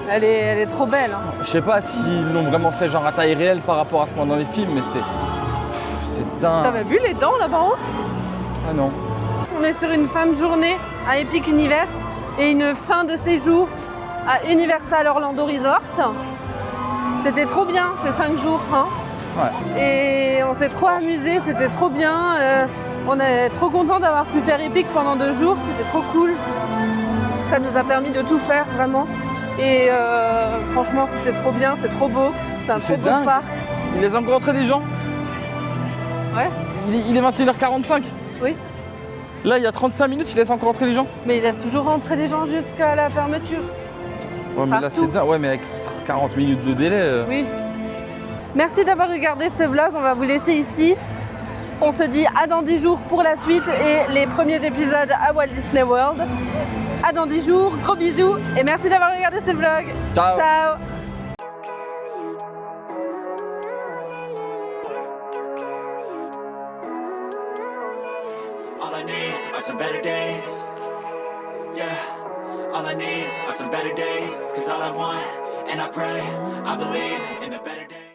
Elle est trop belle. Hein. Je sais pas s'ils l'ont vraiment fait genre à taille réelle par rapport à ce qu'on voit dans les films, mais c'est dingue. T'avais vu les dents là-bas en haut? Ah non. On est sur une fin de journée à Epic Universe et une fin de séjour à Universal Orlando Resort. C'était trop bien ces 5 jours. Hein. Ouais. Et on s'est trop amusé, c'était trop bien. On est trop content d'avoir pu faire Epic pendant 2 jours, c'était trop cool. Ça nous a permis de tout faire vraiment. Et franchement, c'était trop bien, c'est trop beau. C'est un trop C'est beau dingue. parc. Il laisse encore rentrer des gens. Ouais, Il est 21h45. oui. Là, il y a 35 minutes, il laisse encore rentrer les gens. Mais il laisse toujours rentrer les gens jusqu'à la fermeture. Ouais, mais là, Partout. c'est dingue. Ouais, mais avec 40 minutes de délai. Oui. Merci d'avoir regardé ce vlog, on va vous laisser ici. On se dit à dans 10 jours pour la suite et les premiers épisodes à Walt Disney World. À dans 10 jours, gros bisous et merci d'avoir regardé ce vlog. Ciao. Ciao. All I need are some better days. Yeah, all I need are some better days. Cause all I want, and I pray, I believe in the better.